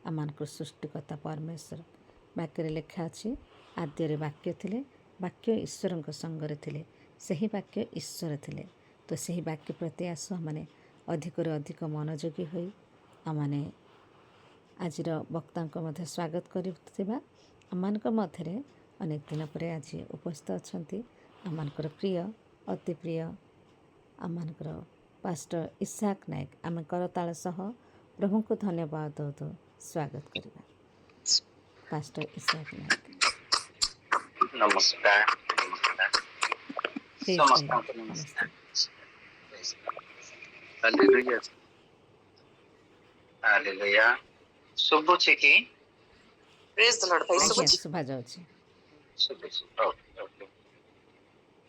आमको सृष्टिकर्ता परमेश्वर वाक्य लेखा अच्छी आद्य वाक्य थिले वाक्य ईश्वर संगरे थिले सही वाक्य ईश्वर थिले। तो सही वाक्य प्रति आसु आमने अधिक अधिक मनोयोगी होई आमने आज वक्ता मध्य स्वागत करिथिबा आमनक मध्यरे अनेक दिन पर आज उपस्थित अछंती आमनकर प्रिय अति प्रिय आमनकर पास्टर इसाक नायक। आम करताल सह प्रभु को धन्यवाद दो स्वागत करवा पास्टर इसाक नायक। नमस्कार समस्त नमस्ते। Hallelujah hallelujah. शुभुछि कि प्रेज द लॉर्ड भाई शुभुछि सुभा जाउछि शुभुछि। ओके ओके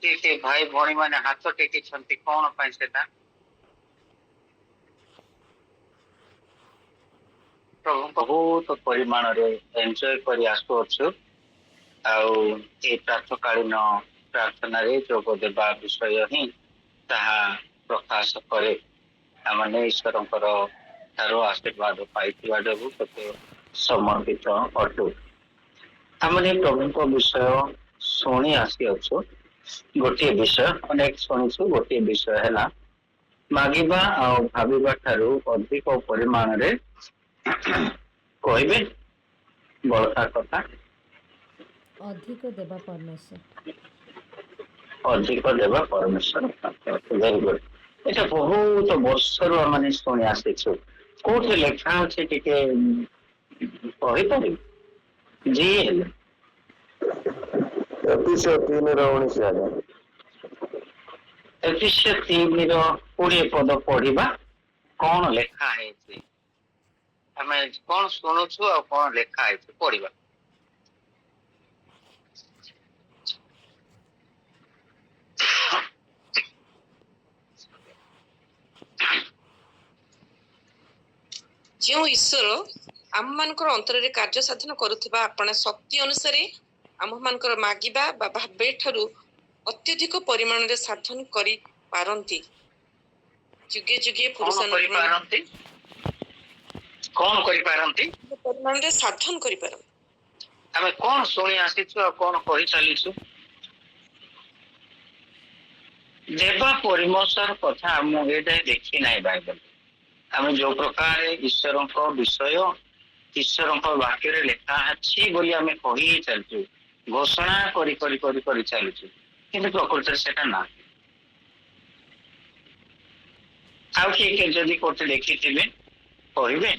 ठीक है भाई भौणी माने हाथ टेकी छंती कोन पई सेटा प्रभु बहुत परिमाण रे एन्जॉय करी आसु अछु आउ ए प्रातकालीन प्रार्थना रे जोग देबा विषय ही ताहा प्रकाश करे आमने ईश्वरंकर तारो आशीर्वाद पाइथिबा जोगु तते समर्पित अटु। आमने प्रभुଙ୍କ विषय शुणी आसी अछु गोटे विषय अनेक शुणिछु गोटे विषय हैला मागिबा आ भाबिबा ठारू अधिक परिमाण रे कहबे बड़का कथा अधिक देवा परमेश्वर अधिक देवा परमेश्वर वेरी गुड। এটা ବହୁତ ବର୍ଷରୁ ଆମେ ଶୁଣି ଆସିଛୁ କୋଉଠି ଲେଖା ଅଛି ଟିକେ କହିପାରିବି ଯିଏ ହେଲେ ଏଫିସିଓ 3:19 ଏଫିସିଓ 3:20 ପଦ ପଢିବା କଣ ଲେଖା ହେଇଛି ଆମେ କଣ ଶୁଣୁଛୁ ଆଉ କଣ ଲେଖା ହେଇଛି ପଢିବା। जो ईश्वर आम मानकर अंतर रे कार्य साधन करुथिबा आपण शक्ति अनुसार आम मानकर मागिबा बा भाबे ठारू अत्यधिक परिमाण रे साधन करि पारंती जुगे जुगे पुरुष कौन करि पारंती परिमाण रे साधन करि पारंती। हमें कौन सुनी आसीछु और कौन कहि चलीछु देवा परमेश्वर कथा हम एटा देखि नाही बाइबल आम जो प्रकार ईश्वर विषय ईश्वर वाक्य लेखा अच्छी बोली आम कही चलचु घोषणा करी करी करी करी चलचु किंतु प्रकृति सेटा ना आउ किए जदि कोटे लिखिथिबे कहिबे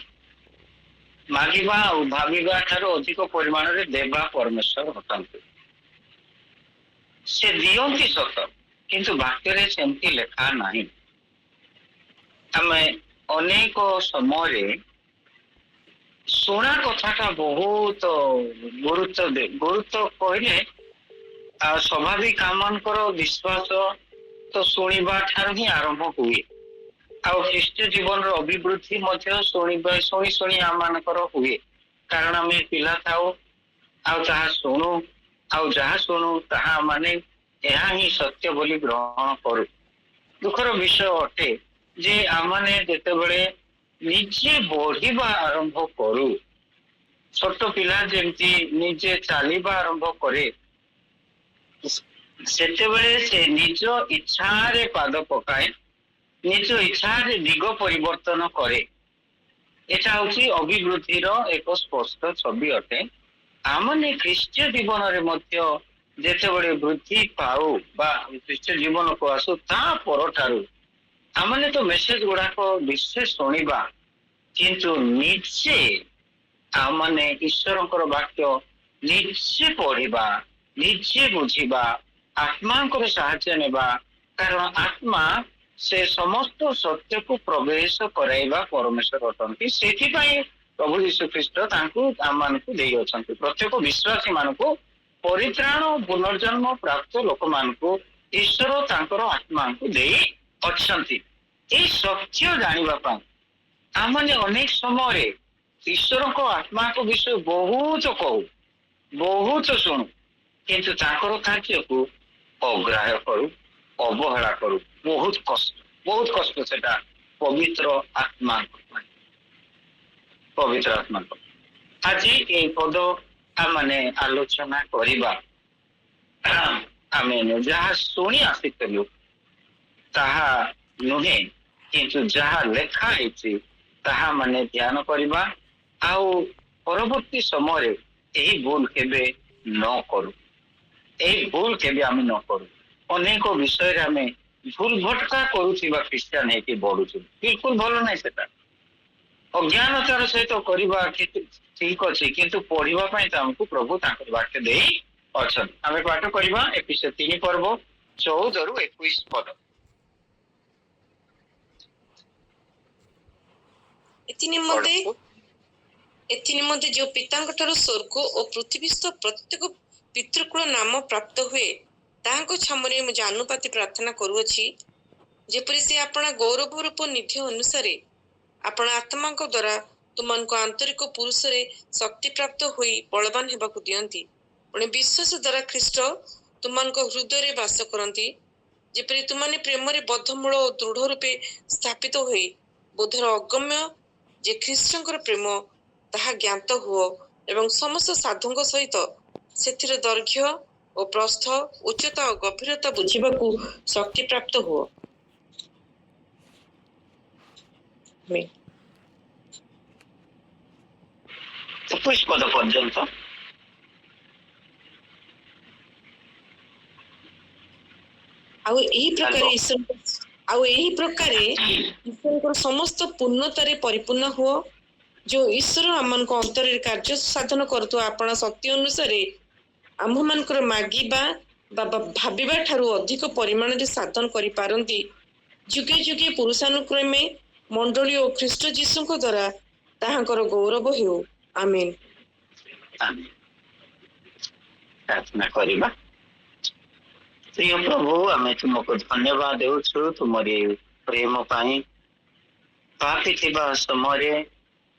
मागिबा और भाबिबा ठारो अधिक परिमाण रे देवा परमेश्वर होतंते से दियंती सत किंतु वाक्य रे सेमती लेखा नाही। हमें अनेक समय शुणा कथा बहुत गुरुत्व कहले स्वाभाविक आमनकर विश्वास तो शुणा ठार ही आरंभ हुए आउ ख्रीष्ट जीवन अभिवृद्धि शुणी शुणी आमनकर हुए कारण आम पिला थाऊ आउ शुणु आउ जहा शुणु ताहा माने यह ही सत्य बोली ग्रहण करू। दुखर विषय अटे जे आमने जेतेबेले निजे बढ़िबा आरंभ करू छोट पिला जेमती निजे चलीबा आरंभ करे सेतेबेले से निज इच्छा रे पाद पकाए निज इच्छा रे दिग परिवर्तन करे एटा होची अभिवृद्धिर एक स्पष्ट छवि अटे। आमने ख्रीष्टीय जीवन रे मध्य जेतेबेले वृद्धि पाऊ बा ख्रीष्टीय जीवन को आसु ता परठारू आमने तो मेसेज गुड़ाक विशेष शुणा किंतु निजे आमने ईश्वर वाक्य निजे पढ़ा निजे बुझा आत्मा साहाय्य नेबा कारण आत्मा से समस्त सत्य को प्रवेश कराइबा परमेश्वर अटंती से प्रभु यीशु ख्रीष्ट आम प्रत्येक विश्वासी मान परित्राण पुनर्जन्म प्राप्त लोक मान ईश्वर तांकर आत्मा को दे अच्छी सत्य जाना आमने अनेक समय ईश्वर को आत्मा को विषय बहुत कहू बहुत शुणु किंतु तांकर कार्य को अग्राह्य करू अवहेला करू बहुत कष्ट सेटा पवित्र आत्मा ପବିତ୍ର ଆତ୍ମାଙ୍କ। ଆଜି ଏଇ ପଦ ଆମେ ଆଲୋଚନା କରିବା। ଆମେ ଯାହା ଶୁଣି ଆସିଥିଲୁ ତାହା ନୁହେଁ, କିନ୍ତୁ ଯାହା ଲେଖା ହେଇଛି ତାହା ଧ୍ୟାନ କରିବା, ଆଉ ପରବର୍ତ୍ତୀ ସମୟରେ ଏହି ଭୁଲ କେବେ ନ କରୁ। ଏହି ଭୁଲ କେବେ ଆମେ ନ କରୁ। ଅନେକ ବିଷୟରେ ଆମେ ଭୁଲ ଭଟକା କରୁଥିବା ଖ୍ରୀଷ୍ଟିଆନ ହେଇକି ବଢୁଛୁ, ବିଲକୁଲ ଭଲ ନାହିଁ ସେଟା। ଅଜ୍ଞାନତାର ସହିତ କରିବା ଠିକ ଅଛି, କିନ୍ତୁ ପଢିବା ପାଇଁ ତ ଆମକୁ ପ୍ରଭୁ ତାଙ୍କର ବାକ୍ୟ ଦେଇ ଅଛନ୍ତି। ଆମେ ପାଠ କରିବା ଏଫିସିଓ 3 ପର୍ବ 14ରୁ 21 ପଦ। ଏଥିନିମନ୍ତେ ଯେଉଁ ପିତାଙ୍କ ଠାରୁ ସ୍ୱର୍ଗ ଓ ପୃଥିବୀସ୍ଥ ପ୍ରତ୍ୟେକ ପିତୃକୁଳ ନାମ ପ୍ରାପ୍ତ ହୁଏ, ତାହାଙ୍କ ଛାମରେ ମୁଁ ଜାନୁପାତି ପ୍ରାର୍ଥନା କରୁଅଛି, ଯେପରି ସେ ଆପଣା ଗୌରବ ରୂପ ନିଧି ଅନୁସାରେ ଆପଣ ଆତ୍ମାଙ୍କ ଦ୍ୱାରା ତୁମମାନଙ୍କୁ ଆନ୍ତରିକ ପୁରୁଷରେ ଶକ୍ତି ପ୍ରାପ୍ତ ହୋଇ ବଳବାନ ହେବାକୁ ଦିଅନ୍ତି। ପୁଣି ବିଶ୍ୱାସ ଦ୍ୱାରା ଖ୍ରୀଷ୍ଟ ତୁମମାନଙ୍କ ହୃଦୟରେ ବାସ କରନ୍ତି, ଯେପରି ତୁମାନେ ପ୍ରେମରେ ବଦ୍ଧମୂଳ ଓ ଦୃଢ଼ ରୂପେ ସ୍ଥାପିତ ହୋଇ ବୋଧର ଅଗମ୍ୟ ଯେ ଖ୍ରୀଷ୍ଟଙ୍କର ପ୍ରେମ ତାହା ଜ୍ଞାତ ହୁଅ, ଏବଂ ସମସ୍ତ ସାଧୁଙ୍କ ସହିତ ସେଥିର ଦୈର୍ଘ୍ୟ ଓ ପ୍ରସ୍ଥ, ଉଚ୍ଚତା ଓ ଗଭୀରତା ବୁଝିବାକୁ ଶକ୍ତି ପ୍ରାପ୍ତ ହୁଅ। 21 ପଦ ପର୍ଯ୍ୟନ୍ତ। ଆଉ ଏହି ପ୍ରକାରେ ଈଶ୍ୱରଙ୍କର ସମସ୍ତ ପୂର୍ଣ୍ଣତାରେ ପରିପୂର୍ଣ୍ଣ ହୁଅ। ଯେଉଁ ଈଶ୍ୱର ଆମମାନଙ୍କ ଅନ୍ତରରେ କାର୍ଯ୍ୟ ସାଧନ କରୁଥିବା ଆପଣା ଶକ୍ତି ଅନୁସାରେ ଆମ୍ଭମାନଙ୍କର ମାଗିବା ବା ଭାବିବା ଠାରୁ ଅଧିକ ପରିମାଣରେ ସାଧନ କରିପାରନ୍ତି, ଯୁଗେ ଯୁଗେ ପୁରୁଷାନୁକ୍ରମେ ମଣ୍ଡଳୀ ଓ ଖ୍ରୀଷ୍ଟ ଯୀଶୁଙ୍କ ଦ୍ୱାରା ତାହାଙ୍କର ଗୌରବ ହେଉ। ଆମେନ୍। ପ୍ରାର୍ଥନା କରିବା। ପ୍ରିୟ ପ୍ରଭୁ, ଆମେ ତୁମକୁ ଧନ୍ୟବାଦ ଦେଉଛୁ ତୁମରି ପ୍ରେମ ପାଇଁ। ପାପୀ ଥିବା ସମୟରେ,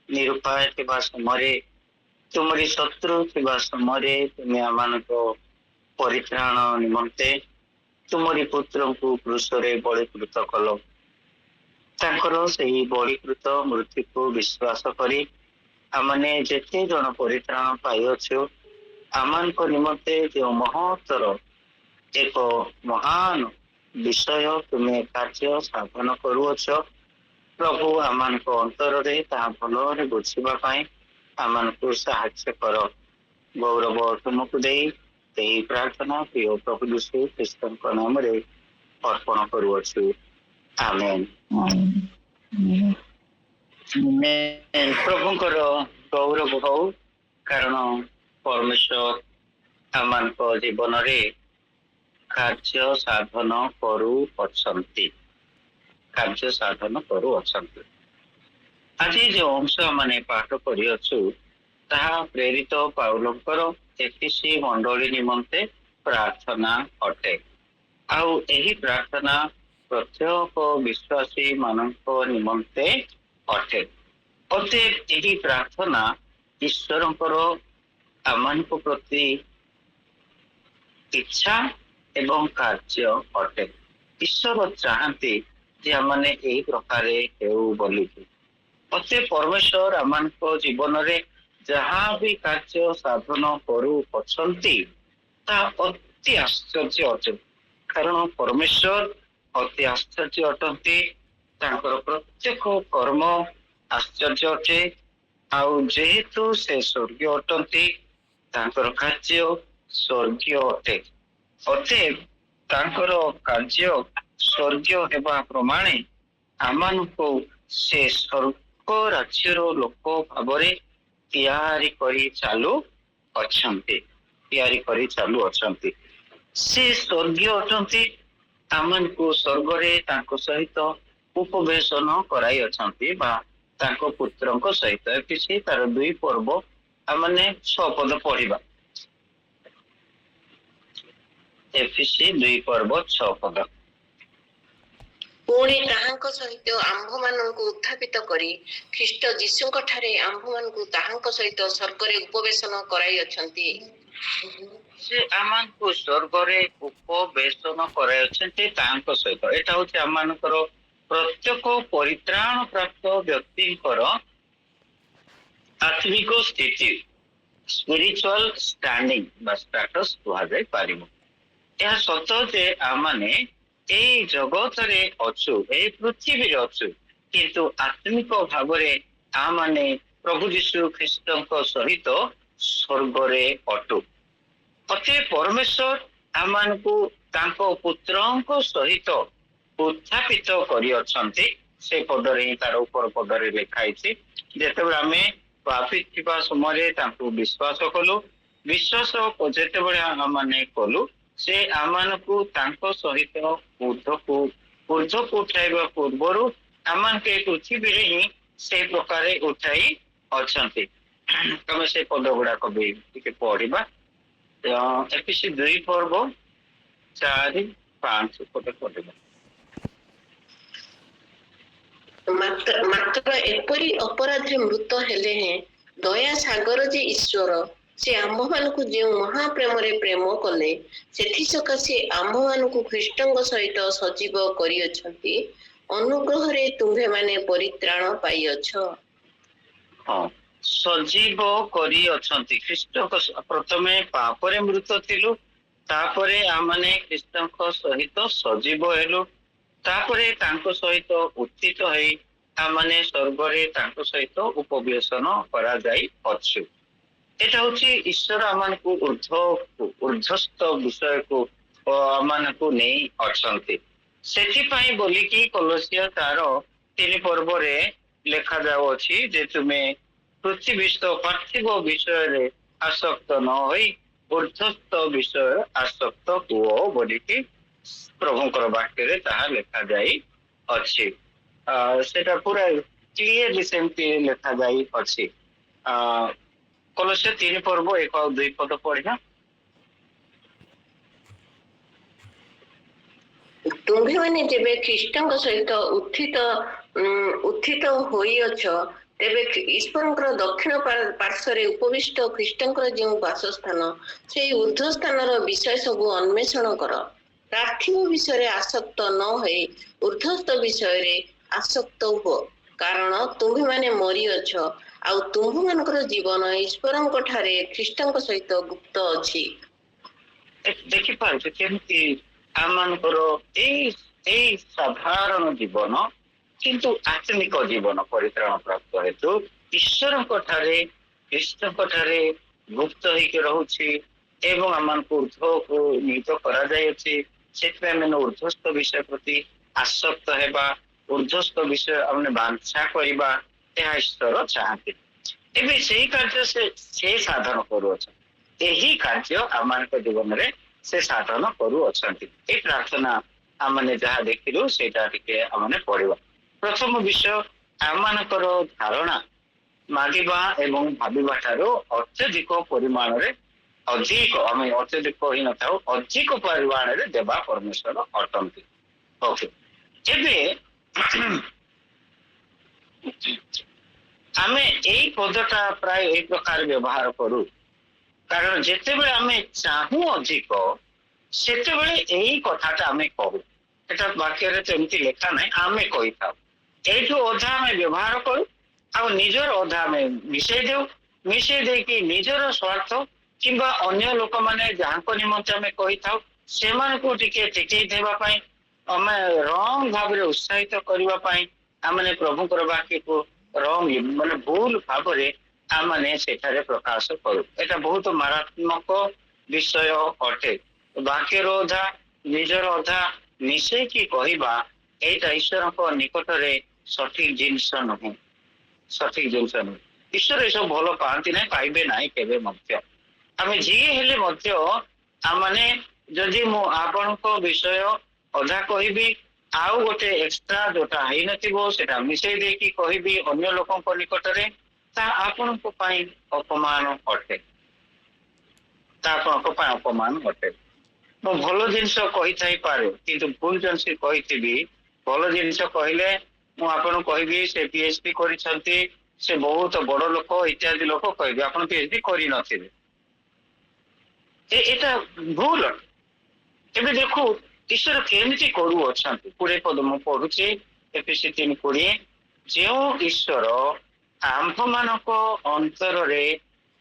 ନିରୁପାୟ ଥିବା ସମୟରେ, ତୁମରି ଶତ୍ରୁ ଥିବା ସମୟରେ ତୁମେ ଆମମାନଙ୍କ ପରିତ୍ରାଣ ନିମନ୍ତେ ତୁମରି ପୁତ୍ରଙ୍କୁ କ୍ରୁଶରେ ବଳିକୃତ କଲ। ତାଙ୍କର ସେହି ବଳିକୃତ ମୃତ୍ୟୁକୁ ବିଶ୍ୱାସ କରି ଆମେ ଯେତେ ଜଣ ପରିତ୍ରାଣ ପାଇଅଛୁ, ଆମମାନଙ୍କ ନିମନ୍ତେ ଯେଉଁ ମହତ୍ତର ଏକ ମହାନ ବିଷୟ ତୁମେ କାର୍ଯ୍ୟ ସାଧନ କରୁଅଛ, ପ୍ରଭୁ ଆମମାନଙ୍କ ଅନ୍ତରରେ ତାହା ଭଲରେ ବୁଝିବା ପାଇଁ ଆମମାନଙ୍କୁ ସାହାଯ୍ୟ କର। ଗୌରବ ତୁମକୁ ଦେଇ ଏହି ପ୍ରାର୍ଥନା ପ୍ରିୟ ପ୍ରଭୁ ଯୀଶୁ ଖ୍ରୀଷ୍ଟଙ୍କ ନାମରେ ଅର୍ପଣ କରୁଅଛୁ। ଆମେନ୍। ପ୍ରଭୁଙ୍କର ଗୌରବ ହଉ, କାରଣ ପରମେଶ୍ୱର ଆମମାନଙ୍କ ଜୀବନରେ କାର୍ଯ୍ୟ ସାଧନ କରୁଅଛନ୍ତି। ଆଜି ଯେଉଁ ଅଂଶ ଆମେ ପାଠ କରିଅଛୁ ତାହା ପ୍ରେରିତ ପାଉଲଙ୍କର ଏଫିସି ମଣ୍ଡଳୀ ନିମନ୍ତେ ପ୍ରାର୍ଥନା ଅଟେ। ଆଉ ଏହି ପ୍ରାର୍ଥନା ପ୍ରତ୍ୟେକ ବିଶ୍ୱାସୀ ମାନଙ୍କ ନିମନ୍ତେ ଅଟେ। ଏହି ପ୍ରାର୍ଥନା ଈଶ୍ୱରଙ୍କର ଆମମାନଙ୍କ ପ୍ରତି ଇଚ୍ଛା ଏବଂ କାର୍ଯ୍ୟ ଅଟେ। ଈଶ୍ୱର ଚାହାନ୍ତି ଯେ ଆମେ ଏହି ପ୍ରକାରେ ହେଉ ବୋଲିକି। ପରମେଶ୍ୱର ଆମମାନଙ୍କ ଜୀବନରେ ଯାହା ବି କାର୍ଯ୍ୟ ସାଧନ କରୁଅଛନ୍ତି ତାହା ଅତି ଆଶ୍ଚର୍ଯ୍ୟ ଅଟେ, କାରଣ ପରମେଶ୍ୱର ଅତି ଆଶ୍ଚର୍ଯ୍ୟ ଅଟନ୍ତି। ତାଙ୍କର ପ୍ରତ୍ୟେକ କର୍ମ ଆଶ୍ଚର୍ଯ୍ୟ ଅଟେ। ଆଉ ଯେହେତୁ ସେ ସ୍ୱର୍ଗୀୟ ଅଟନ୍ତି, ତାଙ୍କର କାର୍ଯ୍ୟ ସ୍ୱର୍ଗୀୟ ଅଟେ। ତାଙ୍କର କାର୍ଯ୍ୟ ସ୍ୱର୍ଗୀୟ ହେବା ପ୍ରମାଣେ ଆମମାନଙ୍କୁ ସେ ସ୍ୱର୍ଗ ରାଜ୍ୟର ଲୋକ ଭାବରେ ତିଆରି କରି ଚାଲୁଅଛନ୍ତି। ସେ ସ୍ୱର୍ଗୀୟ ଅଟନ୍ତି। ଆମମାନଙ୍କୁ ସ୍ୱର୍ଗରେ ତାଙ୍କ ସହିତ ଉପବେଶନ କରାଇଅଛନ୍ତି, ବା ତାଙ୍କ ପୁତ୍ରଙ୍କ ସହିତ। ଏଫିସି ତାର 2 ପର୍ବ ଆମେ 6 ପଦ ପଢିବା। ଏଫିସି 2 ପର୍ବ 6 ପଦ। ପୁଣି ତାହାଙ୍କ ସହିତ ଆମ୍ଭମାନଙ୍କୁ ଉତ୍ଥାପିତ କରି ଖ୍ରୀଷ୍ଟ ଯୀଶୁଙ୍କ ଠାରେ ଆମ୍ଭମାନଙ୍କୁ ତାହାଙ୍କ ସହିତ ସ୍ୱର୍ଗରେ ଉପବେଶନ କରାଇଅଛନ୍ତି। ସେ ଆମମାନଙ୍କୁ ସ୍ୱର୍ଗରେ ଉପବେଶନ କରାଇଅଛନ୍ତି ତାଙ୍କ ସହିତ। ଏଟା ହଉଛି ଆମମାନଙ୍କର ପ୍ରତ୍ୟେକ ପରିତ୍ରାଣ ପ୍ରାପ୍ତ ବ୍ୟକ୍ତିଙ୍କର ଆତ୍ମିକ ସ୍ଥିତି ସ୍ପିରିଚୁଆଲ ଷ୍ଟାଣ୍ଡିଂ ବା ଷ୍ଟାଟସ କୁହାଯାଇ ପାରିବ। ଏହା ସତ ଯେ ଆମମାନେ ଏଇ ଜଗତରେ ଅଛୁ, ଏଇ ପୃଥିବୀରେ ଅଛୁ, କିନ୍ତୁ ଆତ୍ମିକ ଭାବରେ ଆମମାନେ ପ୍ରଭୁ ଯୀଶୁ ଖ୍ରୀଷ୍ଟଙ୍କ ସହିତ ସ୍ୱର୍ଗରେ ଅଟୁ। ଅତେ ପରମେଶ୍ୱର ଆମମାନଙ୍କୁ ତାଙ୍କ ପୁତ୍ରଙ୍କ ସହିତ ଉତ୍ଥାପିତ କରିଅଛନ୍ତି। ସେ ପଦରେ ହିଁ ତାର ଉପର ପଦରେ ଲେଖା ହେଇଛି, ଯେତେବେଳେ ଆମେ ପାପୀ ଥିବା ସମୟରେ ତାଙ୍କୁ ବିଶ୍ୱାସ କଲୁ, ବିଶ୍ୱାସ ଯେତେବେଳେ ଆମମାନେ କଲୁ, ସେ ଆମମାନଙ୍କୁ ତାଙ୍କ ସହିତ ଉର୍ଦ୍ଧ୍ୱକୁ ଉଠାଇବା ପୂର୍ବରୁ ଆମମାନଙ୍କୁ ଏ ପୃଥିବୀରେ ହିଁ ସେ ପ୍ରକାରେ ଉଠାଇ ଅଛନ୍ତି। ତମେ ସେ ପଦ ଗୁଡାକ ବି ଟିକେ ପଢିବା। ଏଫିସି 2 ପର୍ବ 4-5 ପଦ ପଢିବା। ମାତ୍ର ଏପରି ଅପରାଧରେ ମୃତ ହେଲେ ହେଁ ଦୟା ସାଗର ଯେ ଈଶ୍ୱର, ସେ ଆମ୍ଭମାନଙ୍କୁ ଯେଉଁ ମହାପ୍ରେମରେ ପ୍ରେମ କଲେ, ସେଥିସକାଶେ ଆମ୍ଭମାନଙ୍କୁ ଖ୍ରୀଷ୍ଟଙ୍କ ସହିତ ସଜୀବ କରିଅଛନ୍ତି। ଅନୁଗ୍ରହରେ ତୁମ୍ଭେମାନେ ପରିତ୍ରାଣ ପାଇଅଛ। ହଁ, ସଜୀବ କରିଅଛନ୍ତି। ଖ୍ରୀଷ୍ଟଙ୍କ ପ୍ରଥମେ ପାପରେ ମୃତ ଥିଲୁ, ତାପରେ ଆମମାନେ ଖ୍ରୀଷ୍ଟଙ୍କ ସହିତ ସଜୀବ ହେଲୁ, ତାପରେ ତାଙ୍କ ସହିତ ଉତ୍ଥିତ ହେଇ ଆମମାନେ ସ୍ୱର୍ଗରେ ତାଙ୍କ ସହିତ ଉପବେଶନ କରାଯାଇ ଅଛୁ। ଏଟା ହଉଛି ଈଶ୍ୱର ଆମମାନଙ୍କୁ ଉର୍ଦ୍ଧ୍ୱସ୍ଥ ବିଷୟକୁ ଆମମାନଙ୍କୁ ନେଇ ଅଛନ୍ତି। ସେଥିପାଇଁ ବୋଲିକି କଲୋସିୟ ତାର 3 ପର୍ବରେ ଲେଖା ଯାଉଅଛି ଯେ ତୁମେ ପୃଥିବୀସ୍ଥ ପାର୍ଥିବ ବିଷୟରେ ଆସକ୍ତ ନ ହୋଇ ଉର୍ଦ୍ଧ୍ୱସ୍ଥ ବିଷୟ ଆସକ୍ତ ହୁଅ ବୋଲିକି ପ୍ରଭୁଙ୍କର ବାକ୍ୟରେ ତାହା ଲେଖାଯାଇ ଅଛି। ସେଟା ପୁରା କ୍ଲିୟରଲି ସେମିତି ଲେଖାଯାଇ ଅଛି। କଲୋସିୟ 3 ପର୍ବ 1 ଆଉ 2 ପଦ ପଢିବା। ତୁମ୍ଭେମାନେ ଯେବେ ଖ୍ରୀଷ୍ଟଙ୍କ ସହିତ ଉତ୍ଥିତ ହୋଇଅଛ, ତେବେ ଈଶ୍ୱରଙ୍କର ଦକ୍ଷିଣ ପାର୍ଶ୍ୱରେ ଉପବିଷ୍ଟ ଖ୍ରୀଷ୍ଟଙ୍କର ଯେଉଁ ବାସସ୍ଥାନ, ସେଇ ଉର୍ଦ୍ଧ୍ୱ ସ୍ଥାନର ବିଷୟ ସବୁ ଅନ୍ୱେଷଣ କର। ପାର୍ଥିବ ବିଷୟରେ ଆସକ୍ତ ନ ହୋଇ ଉର୍ଦ୍ଧ୍ୱସ୍ଥ ବିଷୟରେ ଆସକ୍ତ ହୁଅ, କାରଣ ତୁମ୍ଭେମାନେ ମରିଅଛ, ଆଉ ତୁମ୍ଭମାନଙ୍କର ଜୀବନ ଈଶ୍ୱରଙ୍କ ଠାରେ ଖ୍ରୀଷ୍ଟଙ୍କ ସହିତ ଗୁପ୍ତ ଅଛି। ଦେଖିପାରୁଛୁ କେମିତି ଆମମାନଙ୍କର ଏଇ ସାଧାରଣ ଜୀବନ, କିନ୍ତୁ ଆତ୍ମିକ ଜୀବନ ପରିତ୍ରାଣ ପ୍ରାପ୍ତ ହେତୁ ଈଶ୍ୱରଙ୍କ ଠାରେ ଖ୍ରୀଷ୍ଟଙ୍କ ଠାରେ ଗୁପ୍ତ ହେଇକି ରହୁଛି ଏବଂ ଆମମାନଙ୍କୁ ଉର୍ଦ୍ଧ୍ୱକୁ ନିହିତ କରାଯାଇଅଛି। ସେଥିପାଇଁ ଆମେ ଉର୍ଦ୍ଧ୍ୱସ୍ଥ ବିଷୟ ପ୍ରତି ଆସକ୍ତ ହେବା, ଉର୍ଦ୍ଧ୍ୱସ୍ଥ ବିଷୟ ଆମେ ବାଞ୍ଛା କରିବା, ଏହା ଈଶ୍ୱର ଚାହାନ୍ତି। ଏବେ ସେଇ କାର୍ଯ୍ୟ ସେ ସାଧନ କରୁଅଛନ୍ତି। ଏହି କାର୍ଯ୍ୟ ଆମମାନଙ୍କ ଜୀବନରେ ସେ ସାଧନ କରୁଅଛନ୍ତି। ଏ ପ୍ରାର୍ଥନା ଆମମାନେ ଯାହା ଦେଖିଲୁ ସେଇଟା ଟିକେ ଆମମାନେ ପଢିବା। ପ୍ରଥମ ବିଷୟ, ଆମମାନଙ୍କର ଧାରଣା ମାଗିବା ଏବଂ ଭାବିବା ଠାରୁ ଅତ୍ୟଧିକ ପରିମାଣରେ ଆମେ ଅତ୍ୟଧିକ ହୋଇନଥାଉ, ଅଧିକ ପରିମାଣରେ ଦେବା ପରମେଶ୍ୱର ଅଟନ୍ତି। ଓକେ, ଏବେ ଆମେ ଏଇ ପଦଟା ପ୍ରାୟ ଏଇ ପ୍ରକାର ବ୍ୟବହାର କରୁ, କାରଣ ଯେତେବେଳେ ଆମେ ଚାହୁଁ ଅଧିକ, ସେତେବେଳେ ଏଇ କଥାଟା ଆମେ କହୁ। ଏଟା ବାକ୍ୟରେ ତ ଏମିତି ଲେଖା ନାହିଁ, ଆମେ କହିଥାଉ। ଏଇଠୁ ଅଧା ଆମେ ବ୍ୟବହାର କରୁ, ଆଉ ନିଜର ଅଧା ଆମେ ମିଶେଇ ଦେଉ। ମିଶେଇ ଦେଇକି ନିଜର ସ୍ୱାର୍ଥ କିମ୍ବା ଅନ୍ୟ ଲୋକମାନେ ଯାହାଙ୍କ ନିମନ୍ତେ ଆମେ କହିଥାଉ, ସେମାନଙ୍କୁ ଟିକେ ଟେକେଇ ଦେବା ପାଇଁ, ଆମେ ରଙ୍ଗ ଭାବରେ ଉତ୍ସାହିତ କରିବା ପାଇଁ ଆମେ ପ୍ରଭୁଙ୍କର ବାକ୍ୟକୁ ଭୁଲ ଭାବରେ ଆମେ ସେଠାରେ ପ୍ରକାଶ କରୁ। ଏଟା ବହୁତ ମାରାତ୍ମକ ବିଷୟ ଅଟେ। ବାକ୍ୟର ଅଧା ନିଜର ଅଧା ମିଶେଇକି କହିବା, ଏଇଟା ଈଶ୍ୱରଙ୍କ ନିକଟରେ ସଠିକ ଜିନିଷ ନୁହେଁ। ଈଶ୍ୱର ଏସବୁ ଭଲ ପାଆନ୍ତି ନାହିଁ, ପାଇବେ ନାହିଁ କେବେ ମଧ୍ୟ। ଆମେ ଯିଏ ହେଲେ ମଧ୍ୟ ଆମମାନେ ଯଦି ମୁଁ ଆପଣଙ୍କ ବିଷୟ ଅଧା କହିବି, ଆଉ ଗୋଟେ ଏକ୍ସଟ୍ରା ଯୋଉଟା ହେଇନଥିବ ସେଟା ମିଶେଇ ଦେଇକି କହିବି ଅନ୍ୟ ଲୋକଙ୍କ ନିକଟରେ, ତା ଆପଣଙ୍କ ପାଇଁ ଅପମାନ ଅଟେ। ମୁଁ ଭଲ ଜିନିଷ କହିଥାଇପାରେ, କିନ୍ତୁ ଭୁଲ ଜିନିଷ କହିଥିବି। ଭଲ ଜିନିଷ କହିଲେ ମୁଁ ଆପଣଙ୍କୁ କହିବି ସେ PhD କରିଛନ୍ତି, ସେ ବହୁତ ବଡ ଲୋକ ଇତ୍ୟାଦି ଲୋକ କହିବି, ଆପଣ PhD କରିନଥିବେ। ଏଇଟା ଭୁଲ। ଏବେ ଦେଖୁ ଈଶ୍ୱର କେମିତି କରୁଅଛନ୍ତି। 20 ପଦ ମୁଁ ପଢୁଛି, ଏଫିସି 3:20। ଯେଉଁ ଈଶ୍ୱର ଆମ୍ଭମାନଙ୍କ ଅନ୍ତରରେ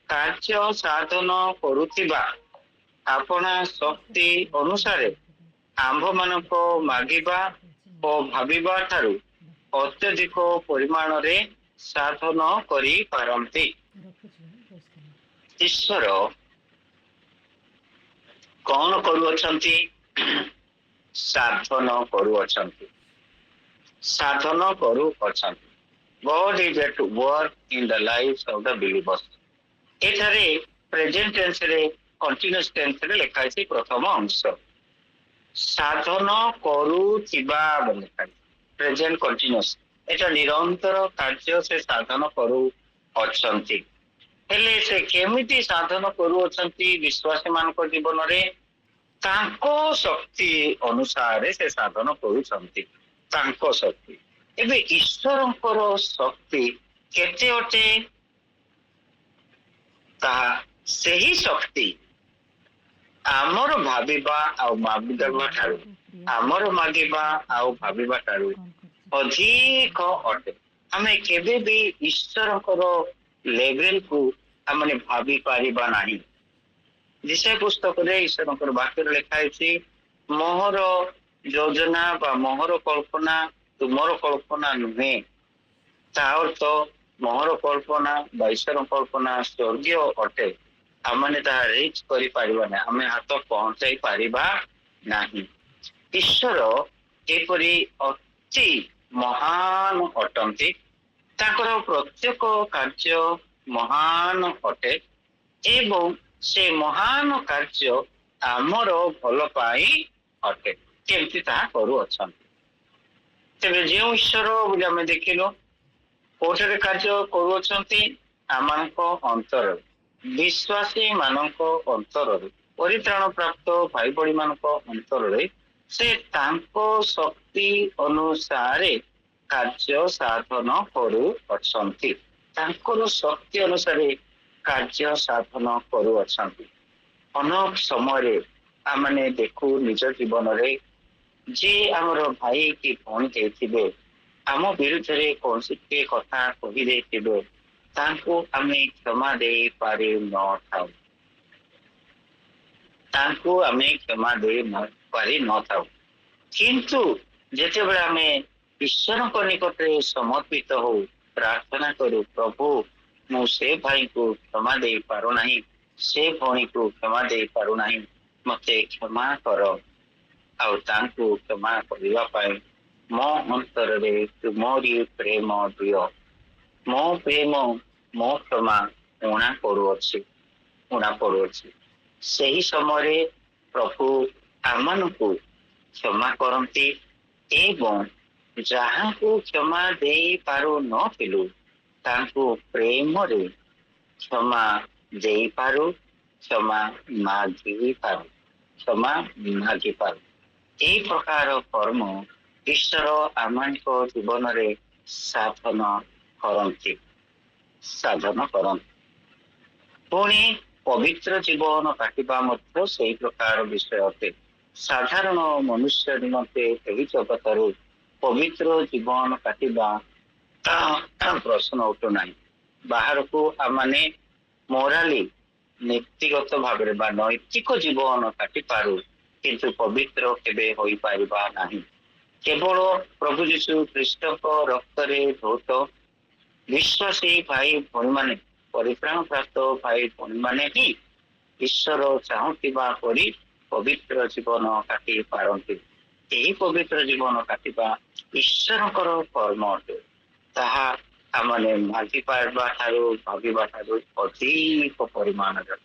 କାର୍ଯ୍ୟ ସାଧନ କରୁଥିବା ଆପଣା ଶକ୍ତି ଅନୁସାରେ ଆମ୍ଭମାନଙ୍କ ମାଗିବା ଓ ଭାବିବା ଠାରୁ ଅତ୍ୟଧିକ ପରିମାଣରେ ସାଧନ କରିପାରନ୍ତି। ଈଶ୍ୱର କଣ କରୁଅଛନ୍ତି? ସାଧନ କରୁଅଛନ୍ତି। ସାଧନ କରୁଅଛନ୍ତି। God is at work in the lives of the believers. ଏଠାରେ ପ୍ରେଜେଣ୍ଟ ଟେନ୍ସରେ କଣ୍ଟିନ୍ୟୁଅସ୍ ଟେନ୍ସରେ ଲେଖା ହେଇଛି ପ୍ରଥମ ଅଂଶ। ସାଧନ କରୁଥିବା ବୋଲି ଲେଖା ହେଇଛି ପ୍ରେଜେଣ୍ଟ କଣ୍ଟିନ୍ୟୁଅସ୍। ଏଟା ନିରନ୍ତର କାର୍ଯ୍ୟ ସେ ସାଧନ କରୁଅଛନ୍ତି। ହେଲେ ସେ କେମିତି ସାଧନ କରୁଅଛନ୍ତି ବିଶ୍ୱାସୀ ମାନଙ୍କ ଜୀବନରେ? ତାଙ୍କ ଶକ୍ତି ଅନୁସାରେ ସେ ସାଧନ କରୁଛନ୍ତି। ତାଙ୍କ ଶକ୍ତି। ଏବେ ଈଶ୍ୱରଙ୍କର ଶକ୍ତି କେତେ ଅଟେ? ତାହା ସେହି ଶକ୍ତି ଆମର ଭାବିବା ଆଉ ମାଗିବା ଠାରୁ, ଆମର ମାଗିବା ଆଉ ଭାବିବା ଠାରୁ ଅଧିକ ଅଟେ। ଆମେ କେବେ ବି ଈଶ୍ୱରଙ୍କର ଲେଭେଲକୁ ଆମେ ଭାବି ପାରିବା ନାହିଁ। ବିଷୟ ପୁସ୍ତକରେ ଈଶ୍ୱରଙ୍କର ବାକ୍ୟରେ ଲେଖା ହେଇଛି, ମୋହର ଯୋଜନା ବା ମୋହର କଳ୍ପନା ତୁମର କଳ୍ପନା ନୁହେଁ। ତା ଅର୍ଥ ମୋହର କଳ୍ପନା ବା ଈଶ୍ୱର କଳ୍ପନା ସ୍ୱର୍ଗୀୟ ଅଟେ। ଆମେ ତାହା ରିଚ୍ କରିପାରିବା ନାହିଁ, ଆମେ ହାତ ପହଞ୍ଚାଇ ପାରିବା ନାହିଁ। ଈଶ୍ୱର ଏପରି ଅତି ମହାନ ଅଟନ୍ତି। ତାଙ୍କର ପ୍ରତ୍ୟେକ କାର୍ଯ୍ୟ ମହାନ ଅଟେ ଏବଂ ସେ ମହାନ କାର୍ଯ୍ୟ ଆମର ଭଲ ପାଇଁ ଅଟେ। କେମିତି ତାହା କରୁଅଛନ୍ତି? ତେବେ ଯେଉଁ ଈଶ୍ୱର ବୋଲି ଆମେ ଦେଖିଲୁ କୋଉଠାରେ କାର୍ଯ୍ୟ କରୁଅଛନ୍ତି? ଆମମାନଙ୍କ ଅନ୍ତରରେ, ବିଶ୍ୱାସୀ ମାନଙ୍କ ଅନ୍ତରରେ, ପରିତ୍ରାଣ ପ୍ରାପ୍ତ ଭାଇ ଭଉଣୀ ମାନଙ୍କ ଅନ୍ତରରେ ସେ ତାଙ୍କ ଶକ୍ତି ଅନୁସାରେ କାର୍ଯ୍ୟ ସାଧନ କରୁଅଛନ୍ତି। ତାଙ୍କର ଶକ୍ତି ଅନୁସାରେ କାର୍ଯ୍ୟ ସାଧନ କରୁଅଛନ୍ତି। ଅନେକ ସମୟରେ ଆମେ ଦେଖୁ ନିଜ ଜୀବନରେ ଯେ ଆମର ଭାଇ କି ଭଉଣୀ ହେଇଥିବେ, ଆମ ବିରୁଦ୍ଧରେ କୌଣସି କଥା କହି ଦେଇଥିବେ, ତାଙ୍କୁ ଆମେ କ୍ଷମା ଦେଇ ପାରିନଥାଉ। ତାଙ୍କୁ ଆମେ କ୍ଷମା ଦେଇ ପାରିନଥାଉ। କିନ୍ତୁ ଯେତେବେଳେ ଆମେ ଈଶ୍ୱରଙ୍କ ନିକଟରେ ସମର୍ପିତ ହଉ, ପ୍ରାର୍ଥନା କରୁ, ପ୍ରଭୁ ମୁଁ ସେ ଭାଇଙ୍କୁ କ୍ଷମା ଦେଇ ପାରୁନାହିଁ, ସେ ଭଉଣୀକୁ କ୍ଷମା ଦେଇ ପାରୁନାହିଁ, ମତେ କ୍ଷମା କର। ଆଉ ତାଙ୍କୁ କ୍ଷମା କରିବା ପାଇଁ ମୋ ଅନ୍ତରରେ ତୁମରି ପ୍ରେମ ଦିଅ। ମୋ ପ୍ରେମ, ମୋ କ୍ଷମା ଊଣା ପଡୁଅଛି। ସେହି ସମୟରେ ପ୍ରଭୁ ଆମମାନଙ୍କୁ କ୍ଷମା କରନ୍ତି ଏବଂ ଯାହାକୁ କ୍ଷମା ଦେଇ ପାରୁନଥିଲୁ ତାଙ୍କୁ ପ୍ରେମରେ କ୍ଷମା ଦେଇପାରୁ, କ୍ଷମା ମାଗିପାରୁ। ଏହି ପ୍ରକାର କର୍ମ ଈଶ୍ୱର ଆମମାନଙ୍କ ଜୀବନରେ ସାଧନ କରନ୍ତି। ପୁଣି ପବିତ୍ର ଜୀବନ କାଟିବା ମଧ୍ୟ ସେହି ପ୍ରକାର ବିଷୟ ଅଟେ। ସାଧାରଣ ମନୁଷ୍ୟ ନିମନ୍ତେ ଏହି ଜଗତରୁ ପବିତ୍ର ଜୀବନ କାଟିବା ପ୍ରଶ୍ନ ଉଠୁନାହିଁ। ବାହାରକୁ ଆମେ ମୋରାଲି ନୀତିଗତ ଭାବରେ ବା ନୈତିକ ଜୀବନ କାଟିପାରୁ, କିନ୍ତୁ ପବିତ୍ର କେବେ ହୋଇପାରିବା ନାହିଁ। କେବଳ ପ୍ରଭୁ ଯୀଶୁ ଖ୍ରୀଷ୍ଟଙ୍କ ରକ୍ତରେ ଧୌତ ବିଶ୍ୱାସୀ ଭାଇ ଭଉଣୀମାନେ, ପରିତ୍ରାଣ ପ୍ରାପ୍ତ ଭାଇ ଭଉଣୀମାନେ ହିଁ ଈଶ୍ୱର ଚାହୁଁଥିବା ପରି ପବିତ୍ର ଜୀବନ କାଟି ପାରନ୍ତି। ଏହି ପବିତ୍ର ଜୀବନ କାଟିବା ଈଶ୍ୱରଙ୍କର କର୍ମ ଅଟେ। ତାହା ଆମେ ମାଗିପାରିବା ଠାରୁ, ଭାବିବା ଠାରୁ ଅଧିକ ପରିମାଣରେ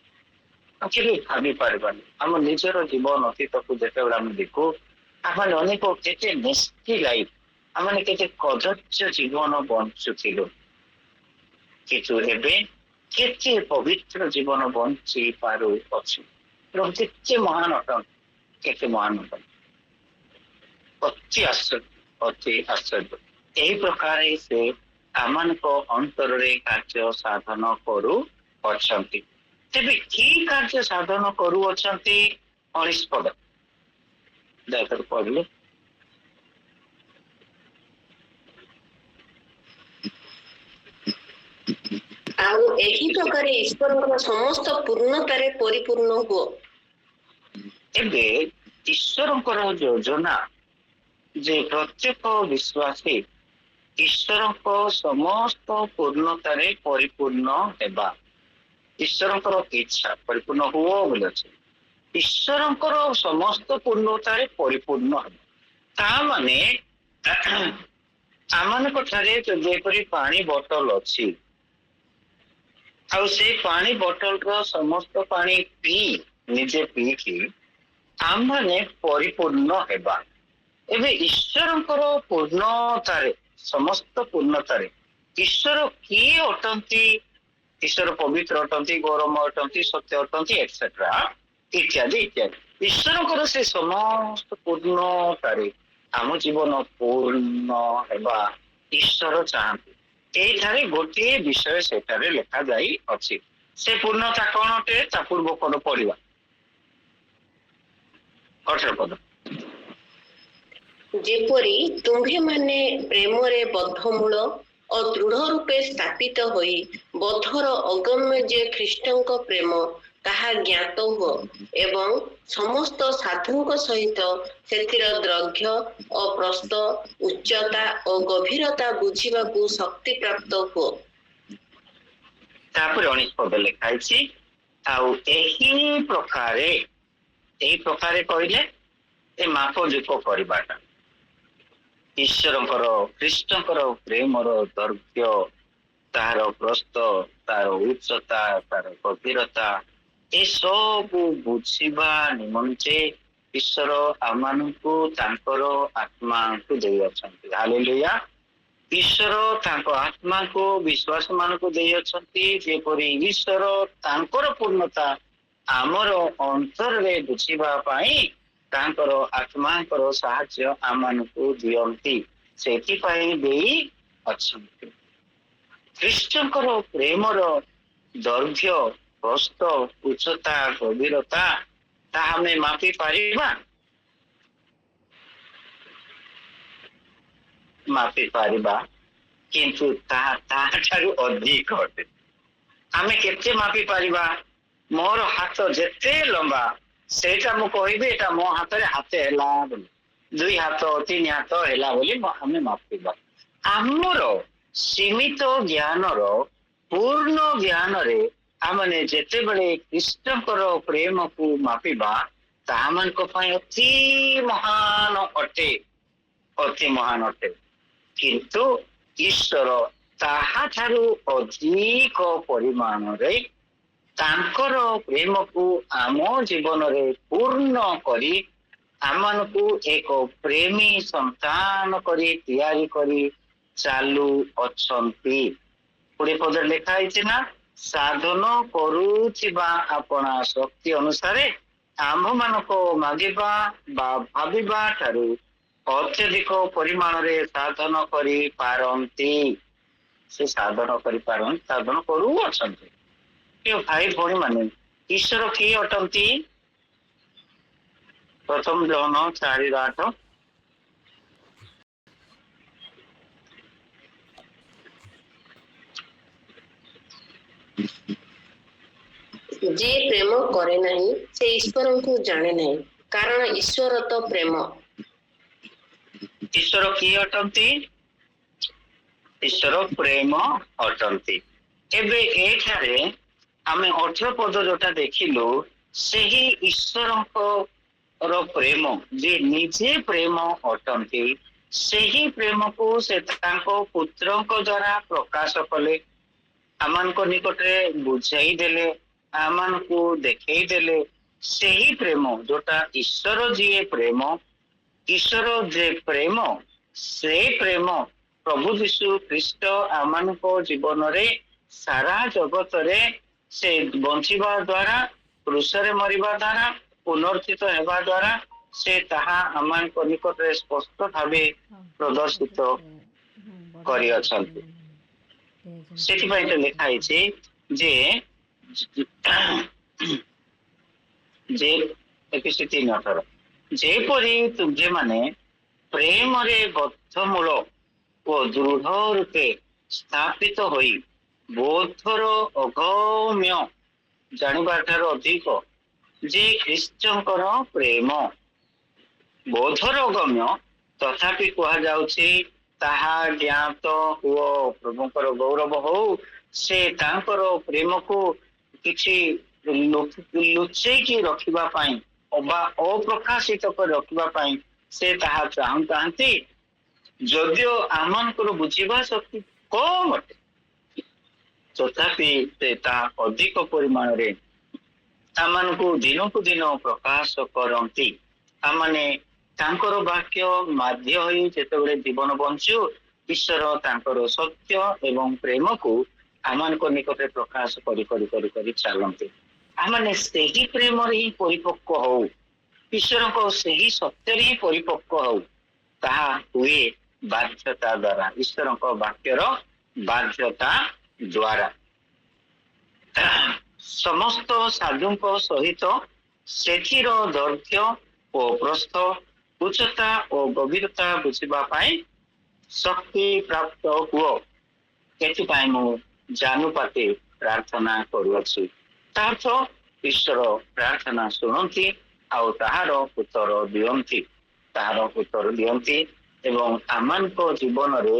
କେବେ ଭାବି ପାରିବାନି। ଆମ ନିଜର ଜୀବନ ଅତୀତକୁ ଯେତେବେଳେ ଆମେ ଦେଖୁ, ଆମେ ଅନେକ କେତେ ନେଷ୍ଟି ଲାଇଫ୍, ଆମେ କେତେ କଦର୍ଯ୍ୟ ଜୀବନ ବଞ୍ଚୁଥିଲୁ, କିନ୍ତୁ ଏବେ କେତେ ପବିତ୍ର ଜୀବନ ବଞ୍ଚି ପାରୁଅଛୁ। କେତେ ମହାନ ଅଟନ୍ତି, କେତେ ମହାନ ଅଟନ୍ତି। ଅତି ଆଶ୍ଚର୍ଯ୍ୟ। ଏହି ପ୍ରକାର ସେ ଆମମାନଙ୍କ ଅନ୍ତରରେ କାର୍ଯ୍ୟ ସାଧନ କରୁଅଛନ୍ତି। ତେବେ କି କାର୍ଯ୍ୟ ସାଧନ କରୁଅଛନ୍ତି? 19 ପଦ ଦୟାକରି ପଢିଲେ। ଆଉ ଏହି ପ୍ରକାର ଈଶ୍ୱରଙ୍କର ସମସ୍ତ ପୂର୍ଣ୍ଣତାରେ ପରିପୂର୍ଣ୍ଣ ହୁଅ। ଏବେ ଈଶ୍ୱରଙ୍କର ଯୋଜନା ଯେ ପ୍ରତ୍ୟେକ ବିଶ୍ୱାସୀ ଈଶ୍ୱରଙ୍କ ସମସ୍ତ ପୂର୍ଣ୍ଣତାରେ ପରିପୂର୍ଣ୍ଣ ହେବା। ଈଶ୍ୱରଙ୍କର ଇଚ୍ଛା ପରିପୂର୍ଣ୍ଣ ହୁଅ ବୋଲି ଅଛି। ଈଶ୍ୱରଙ୍କର ସମସ୍ତ ପୂର୍ଣ୍ଣତାରେ ପରିପୂର୍ଣ୍ଣ ହେବ। ତା ମାନେ ଆମମାନଙ୍କ ଠାରେ ଯେପରି ପାଣି ବୋତଲ ଅଛି, ଆଉ ସେଇ ପାଣି ବୋତଲର ସମସ୍ତ ପାଣି ନିଜେ ପିଇକି ଆମମାନେ ପରିପୂର୍ଣ୍ଣ ହେବା। ଏବେ ଈଶ୍ୱରଙ୍କର ପୂର୍ଣ୍ଣତାରେ ସମସ୍ତ ପୂର୍ଣ୍ଣତାରେ ଈଶ୍ୱର କିଏ ଅଟନ୍ତି? ଈଶ୍ୱର ପବିତ୍ର ଅଟନ୍ତି, ଗୌରମ ଅଟନ୍ତି, ସତ୍ୟ ଅଟନ୍ତି, ଏଟସେଟ୍ରା ଇତ୍ୟାଦି ଇତ୍ୟାଦି। ଈଶ୍ୱରଙ୍କର ସେ ସମସ୍ତ ପୂର୍ଣ୍ଣତାରେ ଆମ ଜୀବନ ପୂର୍ଣ୍ଣ ହେବା ଈଶ୍ୱର ଚାହାନ୍ତି। ଏଇଠାରେ ଗୋଟିଏ ବିଷୟ ସେଠାରେ ଲେଖାଯାଇ ଅଛି। ସେ ପୂର୍ଣ୍ଣତା କଣ ଅଟେ? ତା ପୂର୍ବ ପଦ ପଢିବା, 18 ପଦ। ଯେପରି ତୁମ୍ଭେମାନେ ପ୍ରେମରେ ବଦ୍ଧମୂଳ ଓ ଦୃଢ ରୂପେ ସ୍ଥାପିତ ହୋଇ ବଦ୍ଧର ଅଗମ୍ୟ ଯେ ଖ୍ରୀଷ୍ଟଙ୍କ ପ୍ରେମ ତାହା ଜ୍ଞାତ ହୁଅ ଏବଂ ସମସ୍ତ ସାଧୁଙ୍କ ସହିତ ସେଥିର ଦୈର୍ଘ୍ୟ ଓ ପ୍ରସ୍ଥ, ଉଚ୍ଚତା ଓ ଗଭୀରତା ବୁଝିବାକୁ ଶକ୍ତି ପ୍ରାପ୍ତ ହୁଅ। ତାପରେ 19 ପଦ ଲେଖା ହେଇଛି, ଆଉ ଏହି ପ୍ରକାରେ କହିଲେ ଏ ମାପ ଯୁପ କରିବାଟା ଈଶ୍ୱରଙ୍କର ଖ୍ରୀଷ୍ଟଙ୍କର ପ୍ରେମର ଦୈର୍ଘ୍ୟ, ତାହାର ପ୍ରସ୍ଥ, ତାର ଉଚ୍ଚତା, ତାର ଗଭୀରତା ଏସବୁ ବୁଝିବା ନିମନ୍ତେ ଈଶ୍ୱର ଆମମାନଙ୍କୁ ତାଙ୍କର ଆତ୍ମାଙ୍କୁ ଦେଇଅଛନ୍ତି। ହାଲେଲୁୟା। ଈଶ୍ୱର ତାଙ୍କ ଆତ୍ମାକୁ ବିଶ୍ୱାସ ମାନଙ୍କୁ ଦେଇଅଛନ୍ତି, ଯେପରି ଈଶ୍ୱର ତାଙ୍କର ପୂର୍ଣ୍ଣତା ଆମର ଅନ୍ତରରେ ବୁଝିବା ପାଇଁ ତାଙ୍କର ଆତ୍ମାଙ୍କର ସାହାଯ୍ୟ ଆମମାନଙ୍କୁ ଦିଅନ୍ତି। ସେଥିପାଇଁ ଦେଇ ଅଛନ୍ତି। ଖ୍ରୀଷ୍ଟଙ୍କର ପ୍ରେମର ଦୈର୍ଘ୍ୟ, ପ୍ରସ୍ଥ, ଉଚ୍ଚତା, ଗଭୀରତା ତାହା ଆମେ ମାପି ପାରିବା? ମାପି ପାରିବା, କିନ୍ତୁ ତାହା ତାହାଠାରୁ ଅଧିକ ଅଟେ। ଆମେ କେତେ ମାପି ପାରିବା? ମୋର ହାତ ଯେତେ ଲମ୍ବା ସେଇଟା ମୁଁ କହିବି ଏଟା ମୋ ହାତରେ ହାତେ ହେଲା ବୋଲି, 2 ହାତ 3 ହାତ ହେଲା ବୋଲି ଆମେ ମାପିବା। ଆମର ସୀମିତ ଜ୍ଞାନର ପୂର୍ଣ୍ଣ ଜ୍ଞାନରେ ଆମେ ଯେତେବେଳେ ଖ୍ରୀଷ୍ଟଙ୍କର ପ୍ରେମକୁ ମାପିବା ତାହା ମାନଙ୍କ ପାଇଁ ଅତି ମହାନ ଅଟେ, ଅତି ମହାନ ଅଟେ। କିନ୍ତୁ ଈଶ୍ୱର ତାହାଠାରୁ ଅଧିକ ପରିମାଣରେ ତାଙ୍କର ପ୍ରେମକୁ ଆମ ଜୀବନରେ ପୂର୍ଣ୍ଣ କରି ଆମମାନଙ୍କୁ ଏକ ପ୍ରେମୀ ସନ୍ତାନ କରି ତିଆରି କରି ଚାଲୁ ଅଛନ୍ତି। 20 ପଦରେ ଲେଖା ହେଇଛି ନା, ସାଧନ କରୁଥିବା ଆପଣା ଶକ୍ତି ଅନୁସାରେ ଆମ୍ଭମାନଙ୍କୁ ମାଗିବା ବା ଭାବିବା ଠାରୁ ଅତ୍ୟଧିକ ପରିମାଣରେ ସାଧନ କରିପାରନ୍ତି। ସେ ସାଧନ କରିପାରନ୍ତି, ସାଧନ କରୁଅଛନ୍ତି। ଭାଇ ଭଉଣୀ ମାନେ, ଈଶ୍ୱର କିଏ ଅଟନ୍ତି? ପ୍ରଥମ ଜହନ 4:8। ଯେ ପ୍ରେମ କରେ ନାହିଁ ସେ ଈଶ୍ୱରଙ୍କୁ ଜାଣେ ନାହିଁ, କାରଣ ଈଶ୍ୱର ତ ପ୍ରେମ। ଈଶ୍ୱର କିଏ ଅଟନ୍ତି? ଈଶ୍ୱର ପ୍ରେମ ଅଟନ୍ତି। ଏବେ ଏଠାରେ ଆମେ 18 ପଦ ଯୋଉଟା ଦେଖିଲୁ, ସେହି ଈଶ୍ୱରଙ୍କର ପ୍ରେମ ଯେ ନିଜେ ପ୍ରେମ ଅଟନ୍ତି, ସେହି ପ୍ରେମକୁ ସେ ତାଙ୍କ ପୁତ୍ରଙ୍କ ଦ୍ଵାରା ପ୍ରକାଶ କଲେ, ଆମମାନଙ୍କ ନିକଟରେ ବୁଝାଇ ଦେଲେ, ଆମମାନଙ୍କୁ ଦେଖେଇ ଦେଲେ। ସେହି ପ୍ରେମ ଯୋଉଟା ଈଶ୍ୱର ଯିଏ ପ୍ରେମ, ଈଶ୍ୱର ଯେ ପ୍ରେମ, ସେ ପ୍ରେମ ପ୍ରଭୁ ଯୀଶୁ ଖ୍ରୀଷ୍ଟ ଆମମାନଙ୍କ ଜୀବନରେ ସାରା ଜଗତରେ ସେ ବଞ୍ଚିବା ଦ୍ୱାରା, କ୍ରୁଶରେ ମରିବା ଦ୍ୱାରା, ପୁନର୍ଥିତ ହେବା ଦ୍ୱାରା ସେ ତାହା ଆମମାନଙ୍କ ନିକଟରେ ସ୍ପଷ୍ଟ ଭାବେ ପ୍ରଦର୍ଶିତ କରିଅଛନ୍ତି। ସେଥିପାଇଁ ତ ଲେଖା ହେଇଛି ଯେ 3:18 ଯେପରି ତୁମ୍ଭେମାନେ ପ୍ରେମରେ ବଦ୍ଧମୂଳ ଓ ଦୃଢ ରୂପେ ସ୍ଥାପିତ ହୋଇ ବୋଧର ଅଗମ୍ୟ ଜାଣିବା ଠାରୁ ଅଧିକ ଯେ ଖ୍ରୀଷ୍ଟଙ୍କର ପ୍ରେମ ବୋଧର ଅଗମ୍ୟ, ତଥାପି କୁହାଯାଉଛି ତାହା ଜ୍ଞାତ ହୁଅ ପ୍ରଭୁଙ୍କର ଗୌରବ ହଉ। ସେ ତାଙ୍କର ପ୍ରେମକୁ କିଛି ଲୁଚେଇକି ରଖିବା ପାଇଁ ବା ଅପ୍ରକାଶିତ କରି ରଖିବା ପାଇଁ ସେ ତାହା ଚାହୁଁଥାନ୍ତି। ଯଦିଓ ଆମମାନଙ୍କର ବୁଝିବା ଶକ୍ତି କମ୍ ଅଟେ, ତଥାପି ସେ ତାହା ଅଧିକ ପରିମାଣରେ ଆମମାନଙ୍କୁ ଦିନକୁ ଦିନ ପ୍ରକାଶ କରନ୍ତି। ଆମମାନେ ତାଙ୍କର ବାକ୍ୟ ମାଧ୍ୟ ହୋଇ ଯେତେବେଳେ ଜୀବନ ବଞ୍ଚୁ, ଈଶ୍ୱର ତାଙ୍କର ସତ୍ୟ ଏବଂ ପ୍ରେମକୁ ଆମମାନଙ୍କ ନିକଟରେ ପ୍ରକାଶ କରି କରି କରି କରି ଚାଲନ୍ତି। ଆମମାନେ ସେହି ପ୍ରେମରେ ହିଁ ପରିପକ୍ୱ ହଉ, ଈଶ୍ୱରଙ୍କ ସେହି ସତ୍ୟରେ ହିଁ ପରିପକ୍ୱ ହଉ। ତାହା ହୁଏ ବାଧ୍ୟତା ଦ୍ୱାରା, ଈଶ୍ୱରଙ୍କ ବାକ୍ୟର ବାଧ୍ୟତା ଦ୍ୱାରା। ସମସ୍ତ ସାଧୁଙ୍କ ସହିତ ସେଥିର ଦୈର୍ଘ୍ୟ ଓ ପ୍ରସ୍ଥ, ଉଚ୍ଚତା ଓ ଗଭୀରତା ବୁଝିବା ପାଇଁ ଶକ୍ତି ପ୍ରାପ୍ତ ହୁଅ। ଏଥିପାଇଁ ମୁଁ ଜାନୁପାତେ ପ୍ରାର୍ଥନା କରୁଅଛି। ତାର୍ଥ ଈଶ୍ୱର ପ୍ରାର୍ଥନା ଶୁଣନ୍ତି ଆଉ ତାହାର ଉତ୍ତର ଦିଅନ୍ତି, ଏବଂ ଆମମାନଙ୍କ ଜୀବନରେ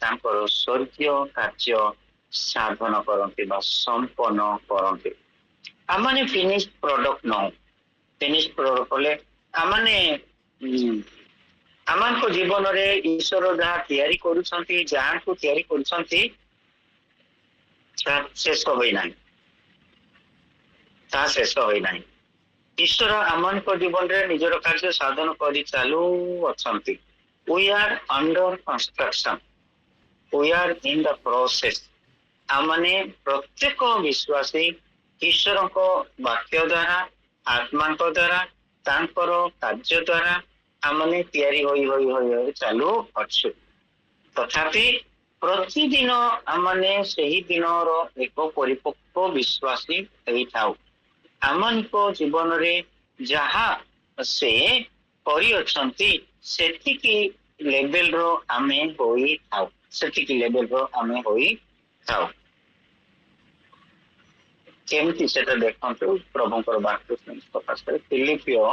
ତାଙ୍କର ସ୍ୱର୍ଗୀୟ କାର୍ଯ୍ୟ ସାଧନ କରନ୍ତି ବା ସମ୍ପନ୍ନ କରନ୍ତି। ଆମମାନେ ଫିନିଶ ପ୍ରଡକ୍ଟ ନୁହଁ। ଫିନିଶ ପ୍ରଡକ୍ଟ କଲେ ଆମମାନେ ଆମମାନଙ୍କ ଜୀବନରେ ଈଶ୍ୱର ଯାହା ତିଆରି କରୁଛନ୍ତି, ଯାହାକୁ ତିଆରି କରୁଛନ୍ତି, ତାହା ଶେଷ ହୋଇନାହିଁ। ଈଶ୍ୱର ଆମମାନଙ୍କ ଜୀବନରେ ନିଜର କାର୍ଯ୍ୟ ସାଧନ କରି ଚାଲୁଅଛନ୍ତି। We are under construction. We are in the process. ଆମମାନେ ପ୍ରତ୍ୟେକ ବିଶ୍ୱାସୀ ଈଶ୍ୱରଙ୍କ ବାକ୍ୟ ଦ୍ୱାରା, ଆତ୍ମାଙ୍କ ଦ୍ୱାରା, ତାଙ୍କର କାର୍ଯ୍ୟ ଦ୍ୱାରା ଆମମାନେ ତିଆରି ହୋଇ ଚାଲୁଅଛୁ। ତଥାପି ପ୍ରତିଦିନ ଆମମାନେ ସେହି ଦିନର ଏକ ପରିପକ୍ୱ ବିଶ୍ୱାସୀ ହେଇଥାଉ। ଆମମାନଙ୍କ ଜୀବନରେ ଯାହା ସେ କରିଅଛନ୍ତି ସେତିକି ଲେଭେଲର ଆମେ ହୋଇଥାଉ। କେମିତି ସେଟା ଦେଖନ୍ତୁ, ପ୍ରଭୁଙ୍କର ବାକ୍ୟ ପ୍ରକାଶ କରେ। ଫିଲିପିଓ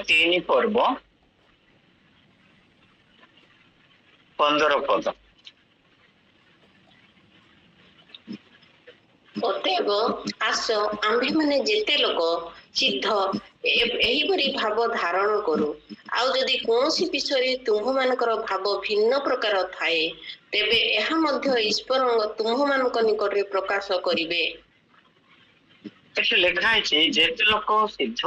3 ପର୍ବ 15 ପଦ। ଅତଏବ ଆସ ଆମ୍ଭେମାନେ ଯେତେ ଲୋକ ସିଦ୍ଧ ଏହିପରି ଭାବ ଧାରଣ କରୁ। ଆଉ ଯଦି କୌଣସି ବିଷୟରେ ତୁମ୍ଭମାନଙ୍କର ଭାବ ଭିନ୍ନ ପ୍ରକାର ଥାଏ, ତେବେ ଏହା ମଧ୍ୟ ଈଶ୍ୱର ତୁମ୍ଭମାନଙ୍କ ନିକଟରେ ପ୍ରକାଶ କରିବେ। ଏଠି ଲେଖା ହେଇଛି ଯେତେ ଲୋକ ସିଦ୍ଧ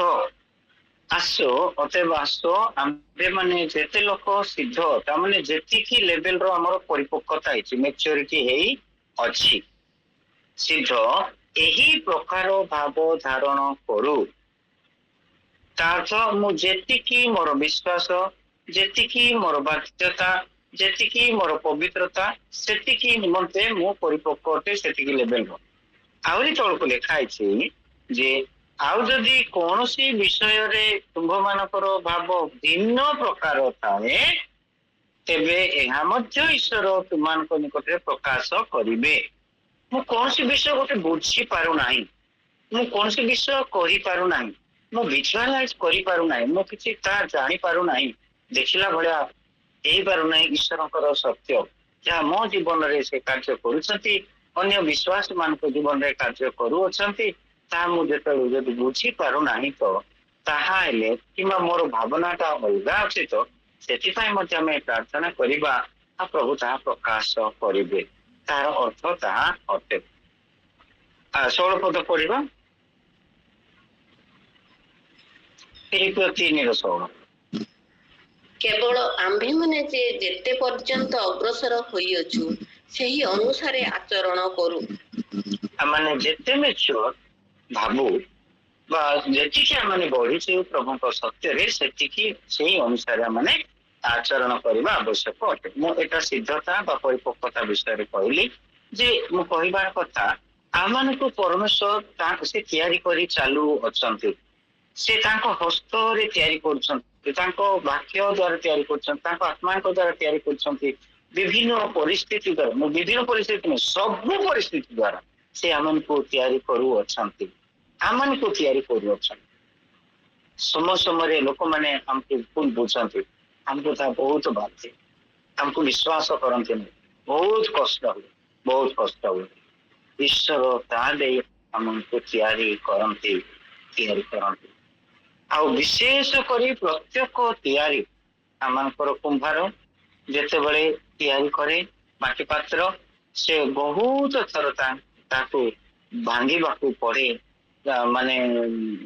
ଅତଏବ ଆସ ଆମ୍ଭେମାନେ ଯେତେ ଲୋକ ସିଦ୍ଧ, ତାମାନେ ଯେତିକି ଲେଭେଲର ଆମର ପରିପକ୍ୱତା ହେଇଛି, ମେଚ୍ୟୁରିଟି ହେଇ ଅଛି, ସିଦ୍ଧ ଏହି ପ୍ରକାର ଭାବ ଧାରଣ କରୁ। ତା ଅର୍ଥ ମୁଁ ଯେତିକି ମୋର ବିଶ୍ୱାସ, ଯେତିକି ମୋର ବାଧ୍ୟତା, ଯେତିକି ମୋର ପବିତ୍ରତା, ସେତିକି ନିମନ୍ତେ ମୁଁ ପରିପକ୍ୱ ଅଟେ, ସେତିକି ଲେଭେଲର। ଆହୁରି ତଳକୁ ଲେଖା ହେଇଛି ଯେ ଆଉ ଯଦି କୌଣସି ବିଷୟରେ ତୁମ୍ଭମାନଙ୍କର ଭାବ ଭିନ୍ନ ପ୍ରକାର ଥାଏ, ତେବେ ଏହା ମଧ୍ୟ ଈଶ୍ୱର ତୁମମାନଙ୍କ ନିକଟରେ ପ୍ରକାଶ କରିବେ। ମୁଁ କୌଣସି ବିଷୟ ଗୋଟେ ବୁଝିପାରୁନାହିଁ, ମୁଁ କୌଣସି ବିଷୟ କରିପାରୁନାହିଁ, ମୁଁ ଭିଜୁଆଲାଇଜ କରିପାରୁନାହିଁ, ମୁଁ କିଛି ତାହା ଜାଣିପାରୁନାହିଁ, ଦେଖିଲା ଭଳିଆ ହେଇପାରୁନାହିଁ। ଈଶ୍ୱରଙ୍କର ସତ୍ୟ ଯାହା ମୋ ଜୀବନରେ ସେ କାର୍ଯ୍ୟ କରୁଛନ୍ତି, ଅନ୍ୟ ବିଶ୍ୱାସ ମାନଙ୍କ ଜୀବନରେ କାର୍ଯ୍ୟ କରୁଅଛନ୍ତି, ତାହା ମୁଁ ଯେତେବେଳେ ଯଦି ବୁଝିପାରୁନାହିଁ, ତ ତାହା ହେଲେ କିମ୍ବା ମୋର ଭାବନାଟା ଅଲଗା ଅଛି, ତ ସେଥିପାଇଁ ମଧ୍ୟ ଆମେ ପ୍ରାର୍ଥନା କରିବା ଆଉ ପ୍ରଭୁ ତାହା ପ୍ରକାଶ କରିବେ। ତାର ଅର୍ଥ ତାହା ଅଟେ। 16 ପଦ ପଢିବା। ଫିଲିପିଓ 3:16। କେବଳ ଆମ୍ଭେମାନେ ଯେ ଯେତେ ପର୍ଯ୍ୟନ୍ତ ଅଗ୍ରସର ହୋଇଅଛୁ ସେହି ଅନୁସାରେ ଆଚରଣ କରୁ। ଆମମାନେ ଯେତେ ମେଚ୍ୟୁର ଭାବୁ ବା ଯେତିକି ଆମେ ବଢିଛୁ ପ୍ରଭୁଙ୍କ ସତ୍ୟରେ, ସେତିକି ସେଇ ଅନୁସାରେ ଆମେ ଆଚରଣ କରିବା ଆବଶ୍ୟକ ଅଟେ। ମୁଁ ଏଟା ସିଦ୍ଧତା ବା ପରିପକ୍ୱତା ବିଷୟରେ କହିଲି ଯେ ମୁଁ କହିବାର କଥା ଆମମାନଙ୍କୁ ପରମେଶ୍ୱର ସେ ତିଆରି କରି ଚାଲୁ ଅଛନ୍ତି। ସେ ତାଙ୍କ ହସ୍ତରେ ତିଆରି କରୁଛନ୍ତି, ତାଙ୍କ ବାକ୍ୟ ଦ୍ଵାରା ତିଆରି କରୁଛନ୍ତି, ତାଙ୍କ ଆତ୍ମାଙ୍କ ଦ୍ଵାରା ତିଆରି କରୁଛନ୍ତି। ବିଭିନ୍ନ ପରିସ୍ଥିତି ଦ୍ୱାରା, ମୁଁ ବିଭିନ୍ନ ପରିସ୍ଥିତି ନୁହେଁ ସବୁ ପରିସ୍ଥିତି ଦ୍ୱାରା ସେ ଆମକୁ ତିଆରି କରୁଅଛନ୍ତି, ଆମମାନଙ୍କୁ ତିଆରି କରୁଅଛନ୍ତି। ସମୟ ସମୟରେ ଲୋକମାନେ ଆମକୁ ଭୁଲ ବୁଝନ୍ତି, ଆମକୁ ତାହା ବହୁତ ବାଧେ, ଆମକୁ ବିଶ୍ୱାସ କରନ୍ତିନି, ବହୁତ କଷ୍ଟ ହୁଏ, ବହୁତ କଷ୍ଟ ହୁଏ। ଈଶ୍ୱର ତା ଦେଇ ଆମକୁ ତିଆରି କରନ୍ତି। ଆଉ ବିଶେଷ କରି ପ୍ରତ୍ୟେକ ତିଆରି ଆମଙ୍କର କୁମ୍ଭାର ଯେତେବେଳେ ତିଆରି କରେ ମାଟି ପାତ୍ର, ସେ ବହୁତ ଥର ତାକୁ ଭାଙ୍ଗିବାକୁ ପଡେ, ମାନେ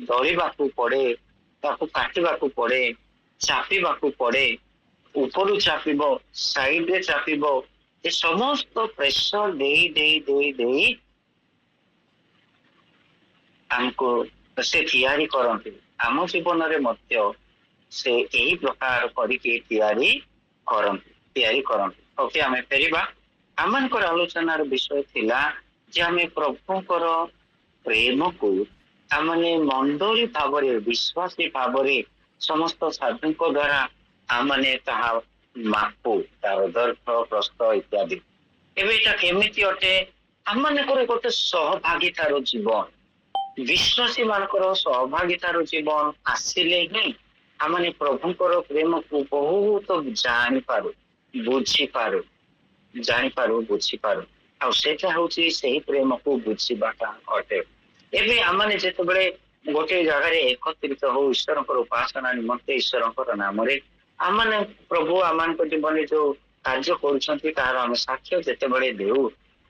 ଦଳିବାକୁ ପଡେ, ତାକୁ କାଟିବାକୁ ପଡେ, ଚାପିବାକୁ ପଡେ, ଉପରୁ ଚାପିବ, ସାଇଡରେ ଚାପିବ, ଏ ସମସ୍ତ ପ୍ରେସର ଦେଇ ଦେଇ ଦେଇ ଦେଇ ଆମକୁ ସେ ତିଆରି କରନ୍ତି। ଆମ ଜୀବନରେ ମଧ୍ୟ ସେ ଏହି ପ୍ରକାର କରିକି ତିଆରି କରନ୍ତି। ଓକେ, ଆମେ ଫେରିବା। ଆମମାନଙ୍କର ଆଲୋଚନାର ବିଷୟ ଥିଲା ଯେ ଆମେ ପ୍ରଭୁଙ୍କର ପ୍ରେମକୁ ଆମମାନେ ମଣ୍ଡଳୀ ଭାବରେ, ବିଶ୍ୱାସୀ ଭାବରେ ସମସ୍ତ ସାଧୁଙ୍କ ଦ୍ୱାରା ଆମମାନେ ତାହା ମାପୁ, ତାର ଦୈର୍ଘ୍ୟ ପ୍ରସ୍ଥ ଇତ୍ୟାଦି। ଏବେ ଏଇଟା କେମିତି ଅଟେ? ଆମମାନଙ୍କର ଗୋଟେ ସହଭାଗିତାର ଜୀବନ, ବିଶ୍ୱାସୀ ମାନଙ୍କର ସହଭାଗିତାର ଜୀବନ ଆସିଲେ ହିଁ ଆମେ ପ୍ରଭୁଙ୍କର ପ୍ରେମକୁ ବହୁତ ଜାଣିପାରୁ, ବୁଝିପାରୁ। ଆଉ ସେଟା ହଉଛି ସେହି ପ୍ରେମକୁ ବୁଝିବାଟା ଅଟେ। ଏବେ ଆମେ ଯେତେବେଳେ ଗୋଟିଏ ଜାଗାରେ ଏକତ୍ରିତ ହଉ ଈଶ୍ୱରଙ୍କର ଉପାସନା ନିମନ୍ତେ ଈଶ୍ୱରଙ୍କର ନାମରେ, ଆମମାନେ ପ୍ରଭୁ ଆମମାନଙ୍କ ଜୀବନରେ ଯୋଉ କାର୍ଯ୍ୟ କରୁଛନ୍ତି ତାହାର ଆମେ ସାକ୍ଷ୍ୟ ଯେତେବେଳେ ଦେଉ,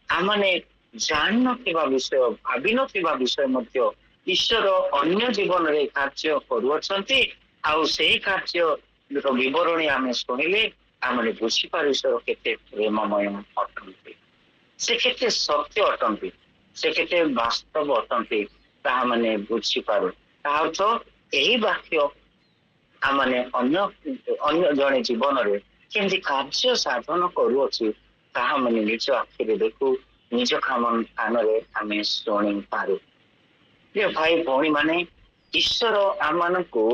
ଆମମାନେ ଜାଣିନଥିବା ବିଷୟ, ଭାବିନଥିବା ବିଷୟ ମଧ୍ୟ ଈଶ୍ୱର ଅନ୍ୟ ଜୀବନରେ କାର୍ଯ୍ୟ କରୁଅଛନ୍ତି। ଆଉ ସେହି କାର୍ଯ୍ୟର ବିବରଣୀ ଆମେ ଶୁଣିଲେ ଆମେ ବୁଝିପାରୁ ଈଶ୍ୱର କେତେ ପ୍ରେମମୟ ଅଟନ୍ତି, ସେ କେତେ ସତ୍ୟ ଅଟନ୍ତି, ସେ କେତେ ବାସ୍ତବ ଅଟନ୍ତି, ତାହା ମାନେ ବୁଝିପାରୁ। ତାହା ଅର୍ଥ ଏହି ବାକ୍ୟ ଆମମାନେ ଅନ୍ୟ ଜଣେ ଜୀବନରେ କେମିତି କାର୍ଯ୍ୟ ସାଧନ କରୁଅଛି ତାହା ମାନେ ନିଜ ଆଖିରେ ଦେଖୁ, ନିଜ କାନରେ ଆମେ ଶୁଣିପାରୁ। ଭାଇ ଭଉଣୀ ମାନେ, ଈଶ୍ୱର ଆମମାନଙ୍କୁ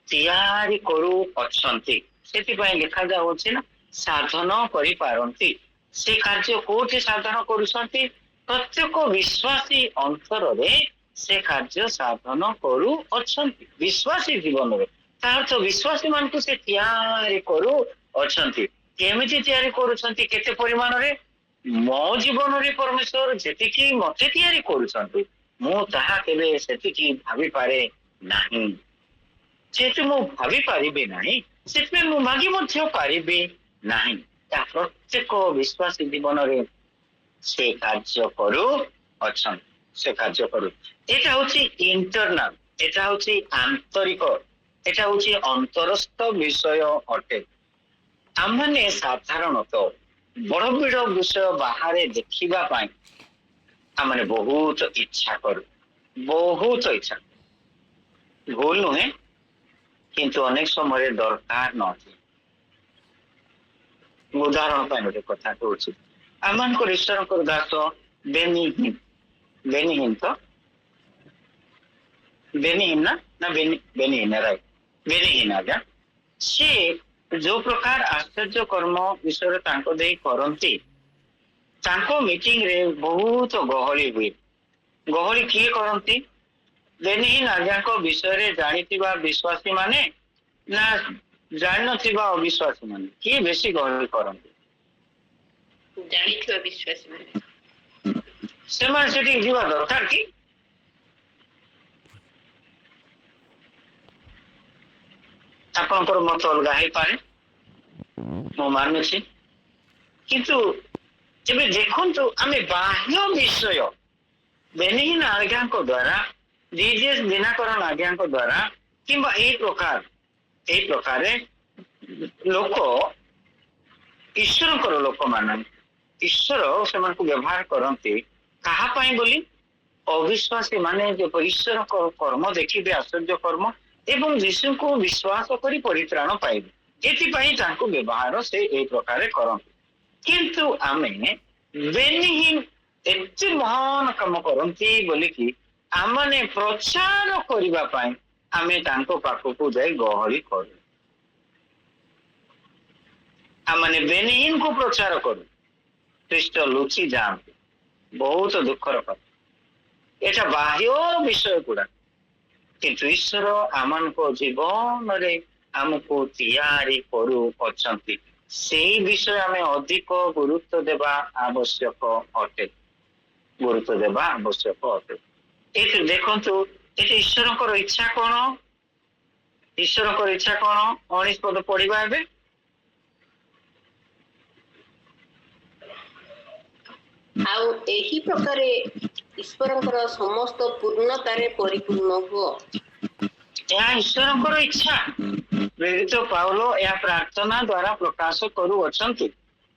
ତିଆରି କରୁଅଛନ୍ତି, ସେଥିପାଇଁ ଲେଖାଯାଉଛି ନା ସାଧନ କରିପାରନ୍ତି। ସେ କାର୍ଯ୍ୟ କୋଉଠି ସାଧନ କରୁଛନ୍ତି? ପ୍ରତ୍ୟେକ ବିଶ୍ୱାସୀ ଅନ୍ତରରେ ସେ କାର୍ଯ୍ୟ ସାଧନ କରୁଅଛନ୍ତି, ବିଶ୍ୱାସୀ ଜୀବନରେ। ତା ଅର୍ଥ ବିଶ୍ୱାସୀ ମାନଙ୍କୁ ସେ ତିଆରି କରୁଅଛନ୍ତି। କେମିତି ତିଆରି କରୁଛନ୍ତି? କେତେ ପରିମାଣରେ? ମୋ ଜୀବନରେ ପରମେଶ୍ୱର ଯେତିକି ମତେ ତିଆରି କରୁଛନ୍ତି, ମୁଁ ତାହା କେବେ ସେତିକି ଭାବିପାରେ ନାହିଁ। ଯେହେତୁ ମୁଁ ଭାବି ପାରିବି ନାହିଁ, ସେଥିପାଇଁ ମୁଁ ମାଗି ମଧ୍ୟ ପାରିବି ନାହିଁ। ତା ପ୍ରତ୍ୟେକ ବିଶ୍ୱାସୀ ଜୀବନରେ ସେ କାର୍ଯ୍ୟ କରୁଅଛନ୍ତି, ସେ କାର୍ଯ୍ୟ କରୁ। ଏଇଟା ହଉଛି ଇଣ୍ଟରନାଲ, ଏଇଟା ହଉଛି ଆନ୍ତରିକ, ଏଇଟା ହଉଛି ଅନ୍ତରସ୍ଥ ବିଷୟ ଅଟେ। ଆମମାନେ ସାଧାରଣତଃ ବଡ ବଡ ବିଷୟ ବାହାରେ ଦେଖିବା ପାଇଁ ଆମେ ବହୁତ ଇଚ୍ଛା କରୁ, ବହୁତ ଇଚ୍ଛା। ଭୁଲ ନୁହେଁ, କିନ୍ତୁ ଅନେକ ସମୟରେ ଦରକାର ନଥାଏ। ଉଦାହରଣ ପାଇଁ ଗୋଟେ କଥା କହୁଛି, ଆମମାନଙ୍କର ଈଶ୍ୱରଙ୍କର ଦାସ ବେନିହିନ ଆଜ୍ଞା, ସେ ଯୋଉ ପ୍ରକାର ଆଶ୍ଚର୍ଯ୍ୟ କର୍ମ ଈଶ୍ୱର ତାଙ୍କ ଦେଇ କରନ୍ତି, ତାଙ୍କ ମିଟିଂରେ ବହୁତ ଗହଳି ହୁଏ। ଗହଳି କିଏ କରନ୍ତି? ବେନିହିନ ଆଜ୍ଞାଙ୍କ ବିଷୟରେ ଜାଣିଥିବା ବିଶ୍ୱାସୀ ମାନେ ନା ଜାଣିନଥିବା ଅବିଶ୍ୱାସୀ ମାନେ? କିଏ ବେଶୀ ଗହଳି କରନ୍ତି? ଜାଣିଥିବା ବିଶ୍ୱାସୀ ମାନେ। ସେମାନେ ସେଠିକି ଯିବା ଦରକାର କି? ଆପଣଙ୍କର ମତ ଅଲଗା ହେଇପାରେ, ମୁଁ ମାନୁଛି, କିନ୍ତୁ ଏବେ ଦେଖନ୍ତୁ ଆମେ ବାହ୍ୟ ବିଷୟ ବେନିହିନ ଆଜ୍ଞାଙ୍କ ଦ୍ୱାରା, ଜିଜିଏସ୍ ଦିନାକରଣ ଆଜ୍ଞାଙ୍କ ଦ୍ୱାରା କିମ୍ବା ଏହି ପ୍ରକାରେ ଲୋକ, ଈଶ୍ୱରଙ୍କର ଲୋକମାନେ, ଈଶ୍ୱର ସେମାନଙ୍କୁ ବ୍ୟବହାର କରନ୍ତି କାହା ପାଇଁ ବୋଲି? ଅବିଶ୍ୱାସୀ ମାନେ ଈଶ୍ୱରଙ୍କ କର୍ମ ଦେଖିବେ, ଆଶ୍ଚର୍ଯ୍ୟ କର୍ମ, ଏବଂ ଯୀଶୁଙ୍କୁ ବିଶ୍ୱାସ କରି ପରିତ୍ରାଣ ପାଇବେ। एथिपाई तांको व्यवहार से ए प्रकार करते किंतु आमे बेनिहीन एते महान काम करती बोलिकी आमने प्रचार करिबा पाई आमे तांको पाखकु जाई गहरी करू आमने बेनिहीन को प्रचार करू ख्रीष्ट लुचि जाते बहुत दुखर कथा एटा बाह्य विषय गुड़ा किंतु ईश्वर आमन को जीवन रे हमको तैयारी करू अछंती से विषय आमे अधिक गुरुत्व देवा आवश्यक अटे गुरुत्व देवा आवश्यक अटे एक देखंतु एटे ईश्वरकर इच्छा कोन ईश्वरकर इच्छा कोन 19 पद पढिबा एबे आउ एही प्रकारे ईश्वरकर समस्त पूर्णतारे परिपूर्ण हुओ या ईश्वरकर इच्छा प्रेरित पाउलो या प्रार्थना द्वारा प्रकाश करू अछंती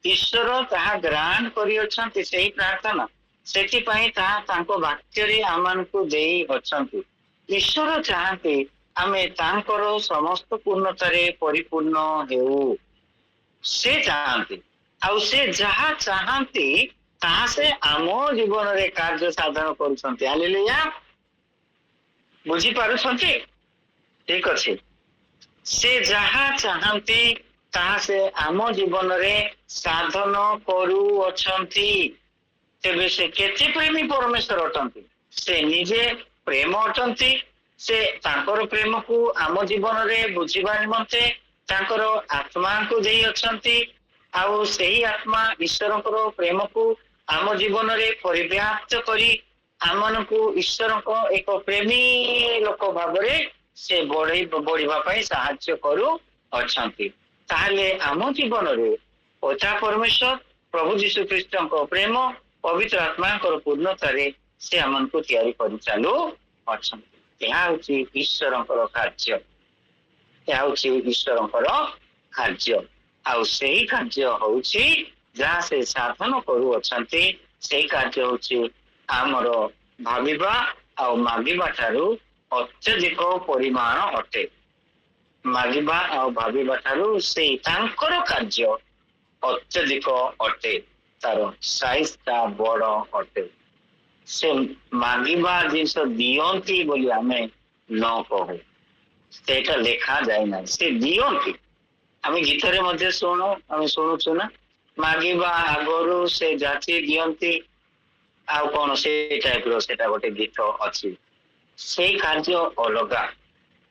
ईश्वर ताहा ग्रहण करी अछंती सेही प्रार्थना सेति पई ताहा तांको वाक्य रे आमानकु देई अछंती ईश्वर चाहते आमे तांकर समस्त पूर्णतारे परिपूर्ण हेउ से चाहते आउ से जहा चाहते ताहा से आमो जीवन रे कार्य साधन करूछंती हालेलुया बुझी पारुछंती ठीक अछि से जहा चाहती ताहा से आम जीवन रे साधन करू अछंती तेबे से केते प्रेमी परमेश्वर अटंती से निजे प्रेम अटंती से तांकर प्रेम को आम जीवन रे बुझिबा निमंते तांकर आत्मा को देई अछंती आउ सेही आत्मा ईश्वरकर प्रेम को आम जीवन रे परिव्याप्त करी आमन को ईश्वर को एक प्रेमी लोक भाबरे से बढ़िबा पई साहाय्य करू अछंती ताहले आम जीवन रे पिता परमेश्वर प्रभु यीशु ख्रीष्ट को प्रेम पवित्र आत्मा को पूर्णता रे से आमन को तैयारी करि चालू अछंती यह होची ईश्वरकर कार्य यह होची ईश्वरकर कार्य आउ सेही कार्य होची जहाँ से साधन करू अछंती सेही कार्य होची आमर भाबिबा आउ मागिबा ठारू अत्यधिक परिमाण अटे मागिबा आउ भाबिबा ठारू से तांकर कार्य अत्यधिक अटे तार साइज ता बड़ अटे से मागिबा जिस दियंती बोली आमे न कहू सेटा लेखा जाए ना से दियंती आमे गीतरे मध्ये शुणुछु ना मागिबा आगरू से जाति दियंती आउ कौन से टाइप रो सेटा गोटे गीत अछि से कार्य अलगा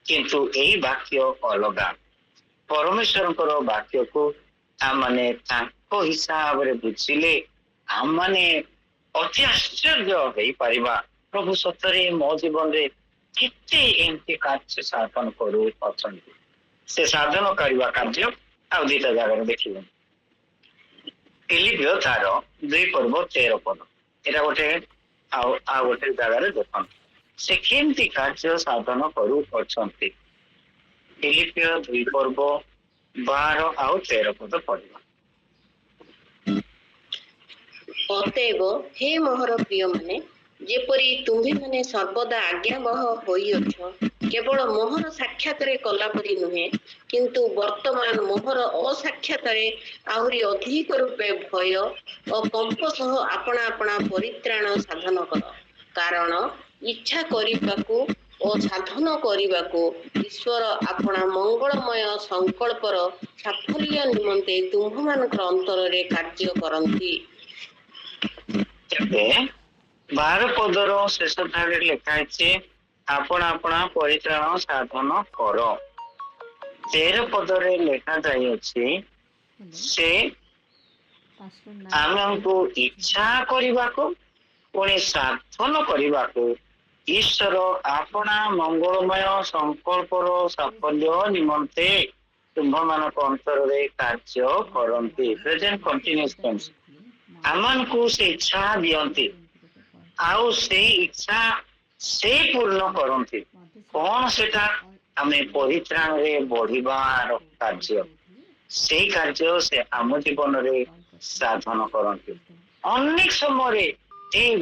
किंतु एही वाक्य अलगा परमेश्वरकर वाक्य को आमने ताको हिसाब रे बुझिले आमने अति आश्चर्य होई परिबा प्रभु सतरे मो जीवन रे किते एंती कार्य साधन करू अछंती से साधन करबा कार्य आ दीटा जगह देखिबो फिलिपियो तार 2 पर्व 13 पद एटा गोटे आ गोटे जगह देखन से केमती कार्य साधन करू अछंती फिलिपियो 2 पर्व 12 आउ 13 पद पढ़िबा अतएव हे मोहर प्रिय माने जेपरी तुम्ही माने सर्वदा आज्ञाबह होइअछ केवल मोहर साक्षात रे कला परी नुहे किंतु वर्तमान मोहर असाक्षात रे आहुरी अधिक रूपे भय और कंप सह अपना अपना परित्राण साधन कर कारण इच्छा करिबाकू और साधन करिबाकू ईश्वर अपना मंगलमय संकल्पर साफल्य निमंते तुम्ह मानकर अंतर रे कार्य करंती 12 पदर शेष भाग लिखा है आपण अपना परित्राण साधन कर 13 पदरे लिखा जाए से आमको इच्छा करने पुणी साधन करने ईश्वर अपना मंगलमय संकल्पर साफल्य निमंते तुम्भ मान अंतर रे कार्य करती प्रेजेंट कंटिन्यूअस टेंस आमन को से इच्छा दियंती आउ से इच्छा से पूर्ण करती कौन सेटा आमे परित्राण रे बढ़िबार कार्य से कार्य से आम जीवन रे साधन करती अनेक समय ए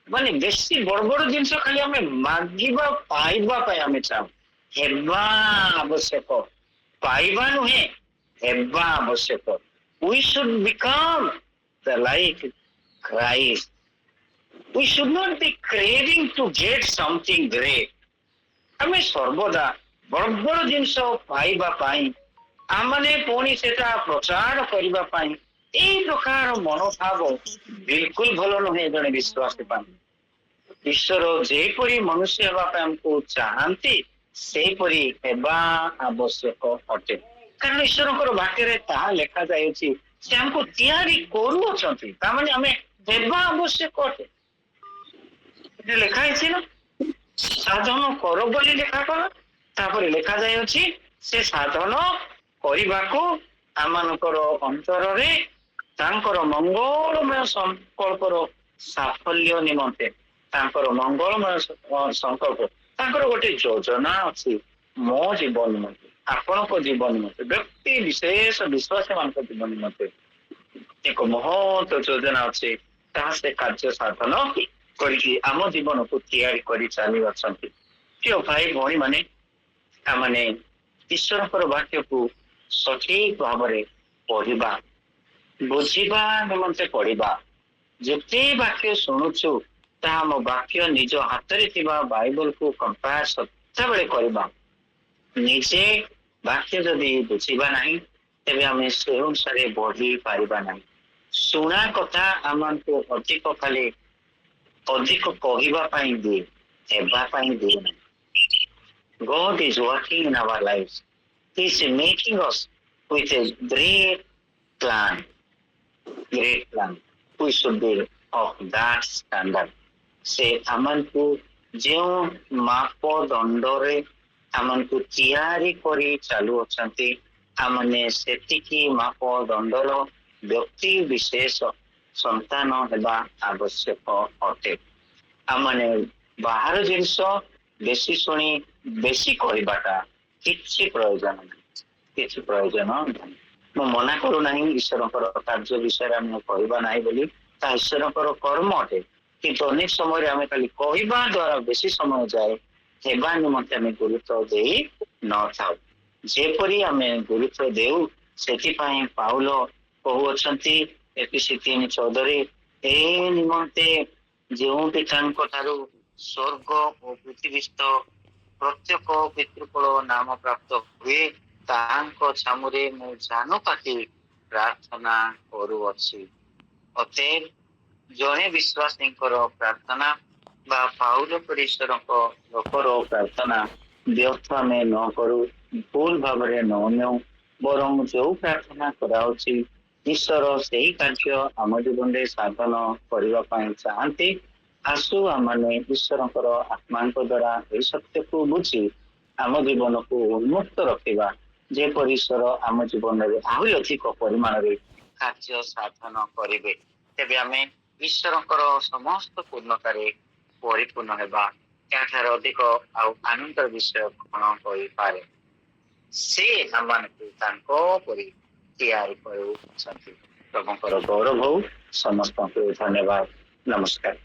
माने बेसी बड़ बड़ जिनस खाली आमे मागिबा पाइबा पय आमे चाहू हेबा आवश्यक पाइबा नुहे ହେବା ଆବଶ୍ୟକ। We should become the like Christ. We should not be craving to get something great. ଆମେ ସର୍ବଦା ବଡ ବଡ ଜିନିଷ ପାଇବା ପାଇଁ ଆମମାନେ ପୁଣି ସେଟା ପ୍ରଚାର କରିବା ପାଇଁ ଏଇ ପ୍ରକାର ମନୋଭାବ ବିଲକୁଲ ଭଲ ନୁହେଁ ଜଣେ ବିଶ୍ୱାସୀ ପାଇଁ। ଈଶ୍ୱର ଯେପରି ମନୁଷ୍ୟ ହେବା ପାଇଁ ଆମକୁ ଚାହାନ୍ତି ସେହିପରି ହେବା ଆବଶ୍ୟକ ଅଟେ। କାରଣ ଈଶ୍ୱରଙ୍କର ବାକ୍ୟରେ ତାହା ଲେଖାଯାଇଛି ସେ ଆମକୁ ତିଆରି କରୁଅଛନ୍ତି, ତାମାନେ ଆମେ ହେବା ଆବଶ୍ୟକ ଅଟେ। ଲେଖା ହେଇଛି ନା ସାଧନ କର ବୋଲି ଲେଖା କର, ତାପରେ ଲେଖାଯାଇଅଛି ସେ ସାଧନ କରିବାକୁ ଆମମାନଙ୍କର ଅନ୍ତରରେ ତାଙ୍କର ମଙ୍ଗଳମୟ ସଂକଳ୍ପର ସାଫଲ୍ୟ ନିମନ୍ତେ, ତାଙ୍କର ମଙ୍ଗଳମୟ ସଂକଳ୍ପ, ତାଙ୍କର ଗୋଟେ ଯୋଜନା ଅଛି ମୋ ଜୀବନ ନିମନ୍ତେ, ଆପଣଙ୍କ ଜୀବନ ନିମନ୍ତେ, ବ୍ୟକ୍ତି ବିଶେଷ ବିଶ୍ୱାସୀ ମାନଙ୍କ ଜୀବନ ନିମନ୍ତେ ଏକ ମହତ ଯୋଜନା ଅଛି। ତାହା ସେ କାର୍ଯ୍ୟ ସାଧନ କରିକି ଆମ ଜୀବନକୁ ତିଆରି କରି ଚାଲିଅଛନ୍ତି। ପ୍ରିୟ ଭାଇ ଭଉଣୀ ମାନେ, ଆମମାନେ ଈଶ୍ୱରଙ୍କର ବାକ୍ୟକୁ ସଠିକ ଭାବରେ ପଢିବା, ବୁଝିବା ନିମନ୍ତେ ପଢିବା। ଯେତେ ବାକ୍ୟ ଶୁଣୁଛୁ ତାହା ଆମ ବାକ୍ୟ ନିଜ ହାତରେ ଥିବା ବାଇବଲକୁ କମ୍ପେୟାର ସଦାବେଳେ କରିବା। ନିଜେ ବାକ୍ୟ ଯଦି ବୁଝିବା ନାହିଁ ତେବେ ଆମେ ସେ ଅନୁସାରେ ବଢି ପାରିବା ନାହିଁ। ଶୁଣା କଥା ଆମକୁ ଅଧିକ ଖାଲି ଅଧିକ କହିବା ପାଇଁ ଦିଏ, ହେବା ପାଇଁ ଦିଏ ନାହିଁ। God is working in our lives. He is making us with a great plan. Great plan. We should be of that standard. ସେ ଆମକୁ ଯେଉଁ ମାପଦଣ୍ଡରେ ଆମକୁ ତିଆରି କରି ଚାଲୁଅଛନ୍ତି, ଆମମାନେ ସେତିକି ମାପଦଣ୍ଡର ବ୍ୟକ୍ତି ବିଶେଷ ସନ୍ତାନ ହେବା ଆବଶ୍ୟକ ଅଟେ। ଆମମାନେ ବାହାର ଜିନିଷ ବେଶୀ ଶୁଣି ବେଶୀ କହିବାଟା କିଛି ପ୍ରୟୋଜନ ନାହିଁ, କିଛି ପ୍ରୟୋଜନ ନାହିଁ। ମୁଁ ମନା କରୁନାହିଁ ଈଶ୍ୱରଙ୍କର କାର୍ଯ୍ୟ ବିଷୟରେ ଆମେ କହିବା ନାହିଁ ବୋଲି, ତାହା ଈଶ୍ୱରଙ୍କର କର୍ମ ଅଟେ। କିନ୍ତୁ ଅନେକ ସମୟରେ ଆମେ ଖାଲି କହିବା ଦ୍ୱାରା ବେଶୀ ସମୟ ଯାଏ, ହେବା ନିମନ୍ତେ ଆମେ ଗୁରୁତ୍ୱ ଦେଇ ନଥାଉ। ଯେପରି ଆମେ ଗୁରୁତ୍ୱ ଦେଉ ସେଥିପାଇଁ ପାଉଲ କହୁଅଛନ୍ତି ଏଫେସୀ 3:14, ଏ ନିମନ୍ତେ ଯେଉଁ ପିତାଙ୍କ ଠାରୁ ସ୍ୱର୍ଗ ଓ ପୃଥିବୀସ୍ଥ ପ୍ରତ୍ୟେକ ପିତୃକୁଳ ନାମ ପ୍ରାପ୍ତ ହୁଏ, ତାହାଙ୍କ ଛାମୁରେ ମୁଁ ଜାନୁ କାଟି ପ୍ରାର୍ଥନା କରୁଅଛି। ଅତଏବ ଜଣେ ବିଶ୍ୱାସୀଙ୍କର ପ୍ରାର୍ଥନା ବା ପାଉଲ ପରି ଈଶ୍ୱରଙ୍କ ଲୋକର ପ୍ରାର୍ଥନା ବ୍ୟର୍ଥ ଆମେ ନ କରୁ, ଭୁଲ ଭାବରେ ନ ନେଉ, ବରଂ ଯୋଉ ପ୍ରାର୍ଥନା କରାଉଛି ଈଶ୍ୱର ସେହି କାର୍ଯ୍ୟ ଆମ ଜୀବନରେ ସାଧନ କରିବା ପାଇଁ ଚାହାନ୍ତି। ଆସୁ ଆମମାନେ ଈଶ୍ୱରଙ୍କର ଆତ୍ମାଙ୍କ ଦ୍ୱାରା ଏହି ସତ୍ୟକୁ ବୁଝି ଆମ ଜୀବନକୁ ଉନ୍ମୁକ୍ତ ରଖିବା, ଯେପରି ଈଶ୍ୱର ଆମ ଜୀବନରେ ଆହୁରି ଅଧିକ ପରିମାଣରେ କାର୍ଯ୍ୟ ସାଧନ କରିବେ। ତେବେ ଆମେ ଈଶ୍ୱରଙ୍କର ସମସ୍ତ ପୂର୍ଣ୍ଣତାରେ ପରିପୂର୍ଣ୍ଣ ହେବା। ଏହାଠାରୁ ଅଧିକ ଆଉ ଆନନ୍ଦର ବିଷୟ କଣ ହୋଇପାରେ? ସେ ଆମମାନଙ୍କୁ ତାଙ୍କ ପରି ତିଆରି କରୁଛନ୍ତି। ପ୍ରଭୁଙ୍କର ଗୌରବ ହଉ। ସମସ୍ତଙ୍କୁ ଧନ୍ୟବାଦ। ନମସ୍କାର।